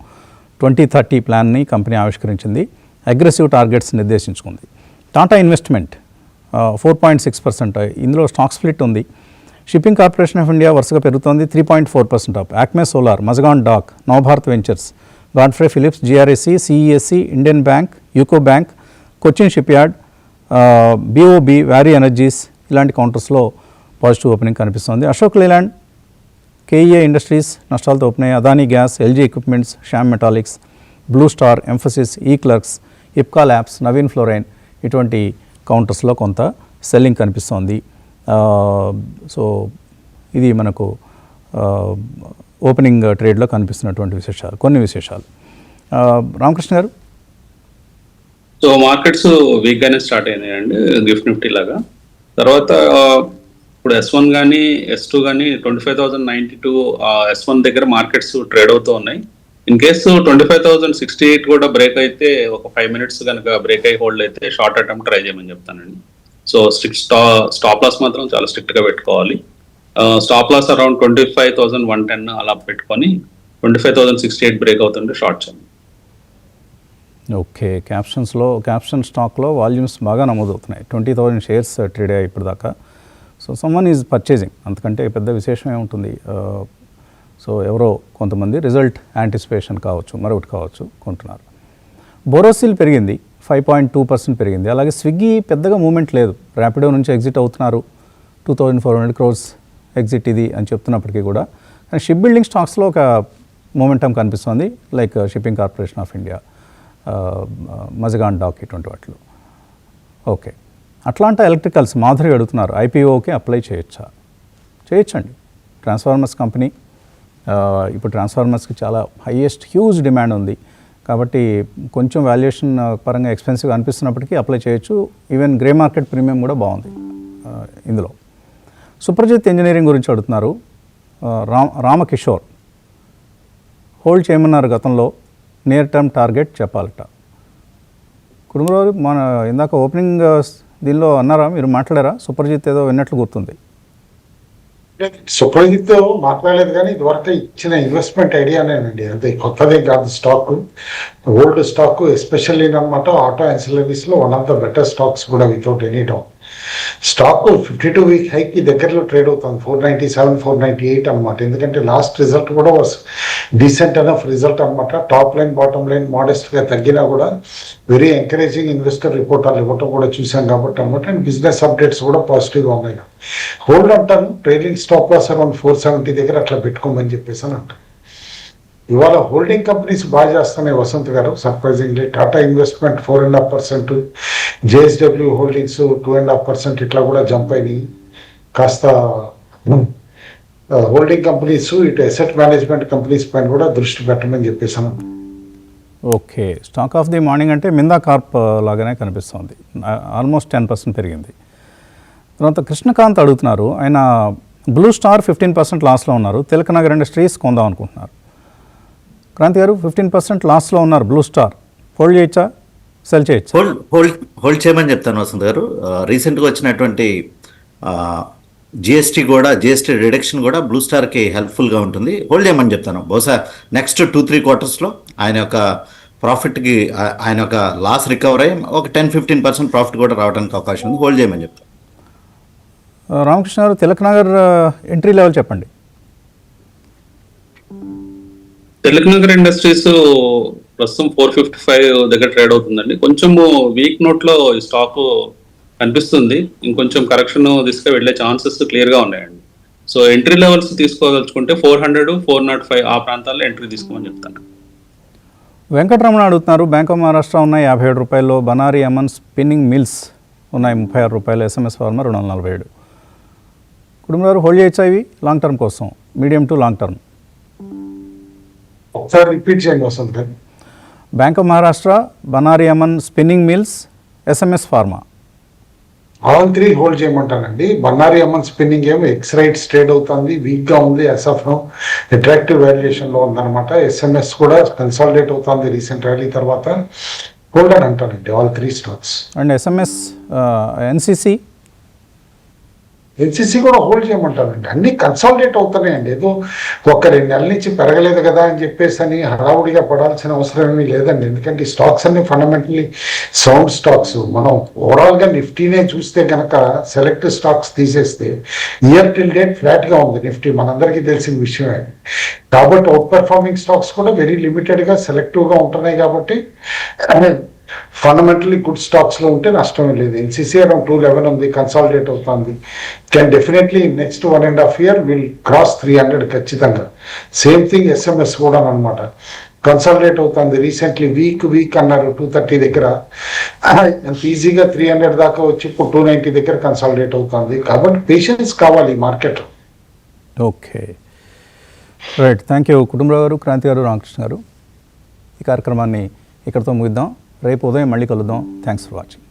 2030 ప్లాన్ని కంపెనీ ఆవిష్కరించింది, అగ్రెసివ్ టార్గెట్స్ నిర్దేశించుకుంది. టాటా ఇన్వెస్ట్మెంట్ 4.6%, ఇందులో స్టాక్ స్ప్లిట్ ఉంది. షిప్పింగ్ కార్పొరేషన్ ఆఫ్ ఇండియా వరుసగా పెరుగుతోంది, 3.4% అప్. Acme Solar, Mazagon Dock, Navbharat Ventures, Godfrey Phillips, GRSE, CESC, Indian Bank, UCO Bank, Cochin Shipyard, BOB, Waaree Energies ఇలాంటి కౌంటర్స్లో పాజిటివ్ ఓపెనింగ్ కనిపిస్తుంది. అశోక్ లేలాండ్, కేఈఏ ఇండస్ట్రీస్ నష్టాలతో ఓపెన్ అయ్యాయి. Adani Gas, LG Equipments, Shyam Metalics, Blue Star, Mphasis, eClerx, Ipca Labs, Naveen fluorine ఇటువంటి కౌంటర్స్లో కొంత selling కనిపిస్తోంది. So ఇది మనకు ఓపెనింగ్ ట్రేడ్లో కనిపిస్తున్నటువంటి విశేషాలు, కొన్ని విశేషాలు. రామకృష్ణ గారు. సో మార్కెట్స్ వీక్గానే స్టార్ట్ అయినాయండి, గిఫ్ట్ నిఫ్టీ లాగా. తర్వాత ఇప్పుడు S1 కానీ S2 కానీ 25,092 S1 దగ్గర మార్కెట్స్ ట్రేడ్ అవుతూ ఉన్నాయి. ఇన్ కేసు 25,068 కూడా బ్రేక్ అయితే, ఒక 5 minutes కనుక బ్రేక్ అయ్యి హోల్డ్ అయితే షార్ట్ అటెంప్ట్ ట్రై చేయమని చెప్తానండి. సో స్టాప్ లాస్ మాత్రం చాలా స్ట్రిక్ట్ గా పెట్టుకోవాలి. స్టాప్ లాస్ అరౌండ్ 25,110 అలా పెట్టుకొని 25,068 బ్రేక్ అవుతుంటే షార్ట్ చేయండి. ఓకే, క్యాప్షన్ స్టాక్లో వాల్యూమ్స్ బాగా నమోదవుతున్నాయి. 20,000 షేర్స్ ట్రేడ్ అయ్యాయి ఇప్పుడు దాకా. సో సమ్వన్ ఈజ్ పర్చేజింగ్, అంతకంటే పెద్ద విశేషం ఏముంటుంది. సో ఎవరో కొంతమంది రిజల్ట్ యాంటిసిపేషన్ కావచ్చు, మరొకటి కావచ్చు, కొంటున్నారు. బోరోసిల్ పెరిగింది, 5.2% పెరిగింది. అలాగే స్విగ్గీ పెద్దగా మూమెంట్ లేదు, ర్యాపిడో నుంచి ఎగ్జిట్ అవుతున్నారు. 2,400 crores ఎగ్జిట్ ఇది అని చెప్తున్నప్పటికీ కూడా కానీ షిప్ బిల్డింగ్ స్టాక్స్లో ఒక మూమెంటం కనిపిస్తుంది, like shipping corporation of India, Mazagon dock ఇటువంటి వాటిలో. ఓకే, అట్లాంటా ఎలక్ట్రికల్స్ మాధురి అడుగుతున్నారు, ఐపీఓకి అప్లై చేయొచ్చా? చేయొచ్చండి. ట్రాన్స్ఫార్మర్స్ కంపెనీ, ఇప్పుడు ట్రాన్స్ఫార్మర్స్కి చాలా హ్యూజ్ డిమాండ్ ఉంది కాబట్టి కొంచెం వాల్యుయేషన్ పరంగా ఎక్స్పెన్సివ్ అనిపిస్తున్నప్పటికీ అప్లై చేయొచ్చు. ఈవెన్ గ్రే మార్కెట్ ప్రీమియం కూడా బాగుంది ఇందులో. సుప్రజిత్ ఇంజనీరింగ్ గురించి అడుగుతున్నారు, రామకిషోర్ హోల్డ్ చేయమన్నారు గతంలో, నియర్ టర్మ్ టార్గెట్ చెప్పాలట. కుటుంబరావు మన ఇందాక ఓపెనింగ్ దీనిలో అన్నారా, మీరు మాట్లాడారా? సుప్రజిత్ ఏదో విన్నట్లు గుర్తుంది. సుప్రజిత్ మాట్లాడలేదు కానీ ఇదివరకు ఇచ్చిన ఇన్వెస్ట్మెంట్ ఐడియానేనండి, అంతే, కొత్తదే కాదు. స్టాక్ ఓల్డ్ స్టాక్ ఎస్పెషల్లీ అనమాట ఆటో యాన్సిలరీస్ లో one of the better stocks కూడా without any doubt. Stock 52 week హైకి దగ్గరలో ట్రేడ్ అవుతుంది, 497, 498 అనమాట. ఎందుకంటే లాస్ట్ రిజల్ట్ కూడా వాస్ డీసెంట్ ఎనఫ్ రిజల్ట్ అనమాట. Top line bottom line modest గా తగ్గినా కూడా వెరీ ఎంకరేజింగ్ ఇన్వెస్టర్ రిపోర్ట్ ఇవ్వటం కూడా చూసాం కాబట్టి అనమాట. అండ్ బిజినెస్ అప్డేట్స్ కూడా పాజిటివ్ గా ఉన్నాయి. హోల్డ్ అంటాను, ట్రేడింగ్ స్టాప్ లాస్ అరౌండ్ 470 దగ్గర అట్లా పెట్టుకోమని చెప్పేసి అని అంటారు. ఇవాళ హోల్డింగ్ కంపెనీస్ బాగా చేస్తున్నాయి వసంత్ గారు, surprisingly. Tata investment 4.5%, JSW holdings 2.5% ఇట్లా కూడా జంప్ అయినాయి. కాస్త హోల్డింగ్ కంపెనీస్ ఇటు అసెట్ మేనేజ్మెంట్ కంపెనీస్ పైన కూడా దృష్టి పెట్టమని చెప్పేసాను. Okay, stock of the morning అంటే మిందా కార్ప్ లాగానే కనిపిస్తుంది, ఆల్మోస్ట్ 10% పెరిగింది. తర్వాత కృష్ణకాంత్ అడుగుతున్నారు, ఆయన బ్లూ స్టార్ 15% లాస్లో ఉన్నారు, తిలకనగర్ ఇండస్ట్రీస్ కొందాం అనుకుంటున్నారు. క్రాంతి గారు 15% లాస్లో ఉన్నారు, బ్లూ స్టార్ హోల్డ్ చేయొచ్చా, సెల్ చేయొచ్చా? హోల్డ్ చేయమని చెప్తాను వసంత్ గారు. రీసెంట్గా వచ్చినటువంటి జిఎస్టీ రిడక్షన్ కూడా బ్లూ స్టార్కి హెల్ప్ఫుల్గా ఉంటుంది. హోల్డ్ చేయమని చెప్తాను. బహుశా నెక్స్ట్ 2-3 క్వార్టర్స్లో ఆయన యొక్క ప్రాఫిట్కి, ఆయన యొక్క లాస్ రికవర్ అయ్యి ఒక 10-15% ప్రాఫిట్ కూడా రావడానికి అవకాశం ఉంది. హోల్డ్ చేయమని చెప్తాను. రామకృష్ణ గారు, తిలకనగర్ ఎంట్రీ లెవెల్ చెప్పండి. తిలకనగర్ ఇండస్ట్రీస్ ప్రస్తుతం 455 దగ్గర ట్రేడ్ అవుతుందండి. కొంచెము వీక్ నోట్ లో ఈ స్టాక్ కనిపిస్తుంది, ఇంకొంచెం కరెక్షన్ దిశగా వెళ్లే ఛాన్సెస్ క్లియర్ గా ఉన్నాయండి. సో ఎంట్రీ లెవెల్స్ తీసుకోదలుచుకుంటే 400, 405 ఆ ప్రాంతాల్లో ఎంట్రీ తీసుకోమని చెప్తాను. వెంకటరమణ అడుగుతున్నారు, బ్యాంక్ ఆఫ్ మహారాష్ట్ర ఉన్నాయి 57 రూపాయలు, బనారీ అమన్ స్పిన్నింగ్ మిల్స్ ఉన్నాయి 36 రూపాయలు, ఎస్ఎంఎస్ ఫార్మర్ 247. కుటుంబారు హోల్డ్ చేయొచ్చా ఇవి లాంగ్ టర్మ్ కోసం, మీడియం టు లాంగ్ టర్మ్? ఒకసారి రిపీట్ చేయండి Vasant garu. Bank of Maharashtra, Bannari Amman spinning mills, SMS pharma, all 3 hold చేయమంటానండి. బన్నారీ అమన్ స్పిన్నింగ్ ఏమో ఎక్స్ రైట్స్ ట్రేడ్ అవుతుంది, వీక్ గా ఉంది, ఎస్ఎఫ్ అట్రాక్టివ్ వాల్యుయేషన్ లో ఉందన్నమాట. ఎస్ఎంఎస్ కూడా కన్సాలిడేట్ అవుతుంది రీసెంట్ ర్యాలీ తర్వాత, హోల్డ్ అని అంటానండి all 3 stocks. And SMS, NCC కూడా హోల్డ్ చేయమంటారండి. అన్ని కన్సాలిడేట్ అవుతున్నాయండి. ఏదో ఒక 2 నెలల నుంచి పెరగలేదు కదా అని చెప్పేసి అని హడావుడిగా పడాల్సిన అవసరం ఏమీ లేదండి. ఎందుకంటే ఈ స్టాక్స్ అన్ని ఫండమెంటలీ సౌండ్ స్టాక్స్. మనం ఓవరాల్ గా నిఫ్టీనే చూస్తే కనుక సెలెక్ట్ స్టాక్స్ తీసేస్తే ఇయర్ టిల్ డేట్ ఫ్లాట్ గా ఉంది నిఫ్టీ, మనందరికీ తెలిసిన విషయమే. కాబట్టి అవుట్ పర్ఫార్మింగ్ స్టాక్స్ కూడా వెరీ లిమిటెడ్ గా సెలెక్టివ్ గా ఉంటున్నాయి. కాబట్టి ఫండమెంటలీ గుడ్ స్టాక్స్ లో ఉంటే నష్టమే లేదు. ఎన్సీసీ అరౌండ్ 211 ఉంది, కన్సాలిడేట్ అవుతుంది. Can definitely next 1.5 year will cross 300 ఖచ్చితంగా. సేమ్ థింగ్ ఎస్ఎంఎస్ కూడా అనమాట, కన్సాలిడేట్ అవుతుంది. రీసెంట్లీ వీక్ అన్నారు 230 దగ్గర, ఎంత ఈజీగా 300 దాకా వచ్చి ఇప్పుడు 290 దగ్గర కన్సాలిడేట్ అవుతుంది. కాబట్టి పేషెన్స్ కావాలి market. Okay, right, thank you Kutumbarao గారు, క్రాంతి గారు, రామకృష్ణ గారు. ఈ కార్యక్రమాన్ని ఇక్కడితో ముగిద్దాం. రేపు ఉదయం మళ్ళీ కలుద్దాం. Thanks for watching.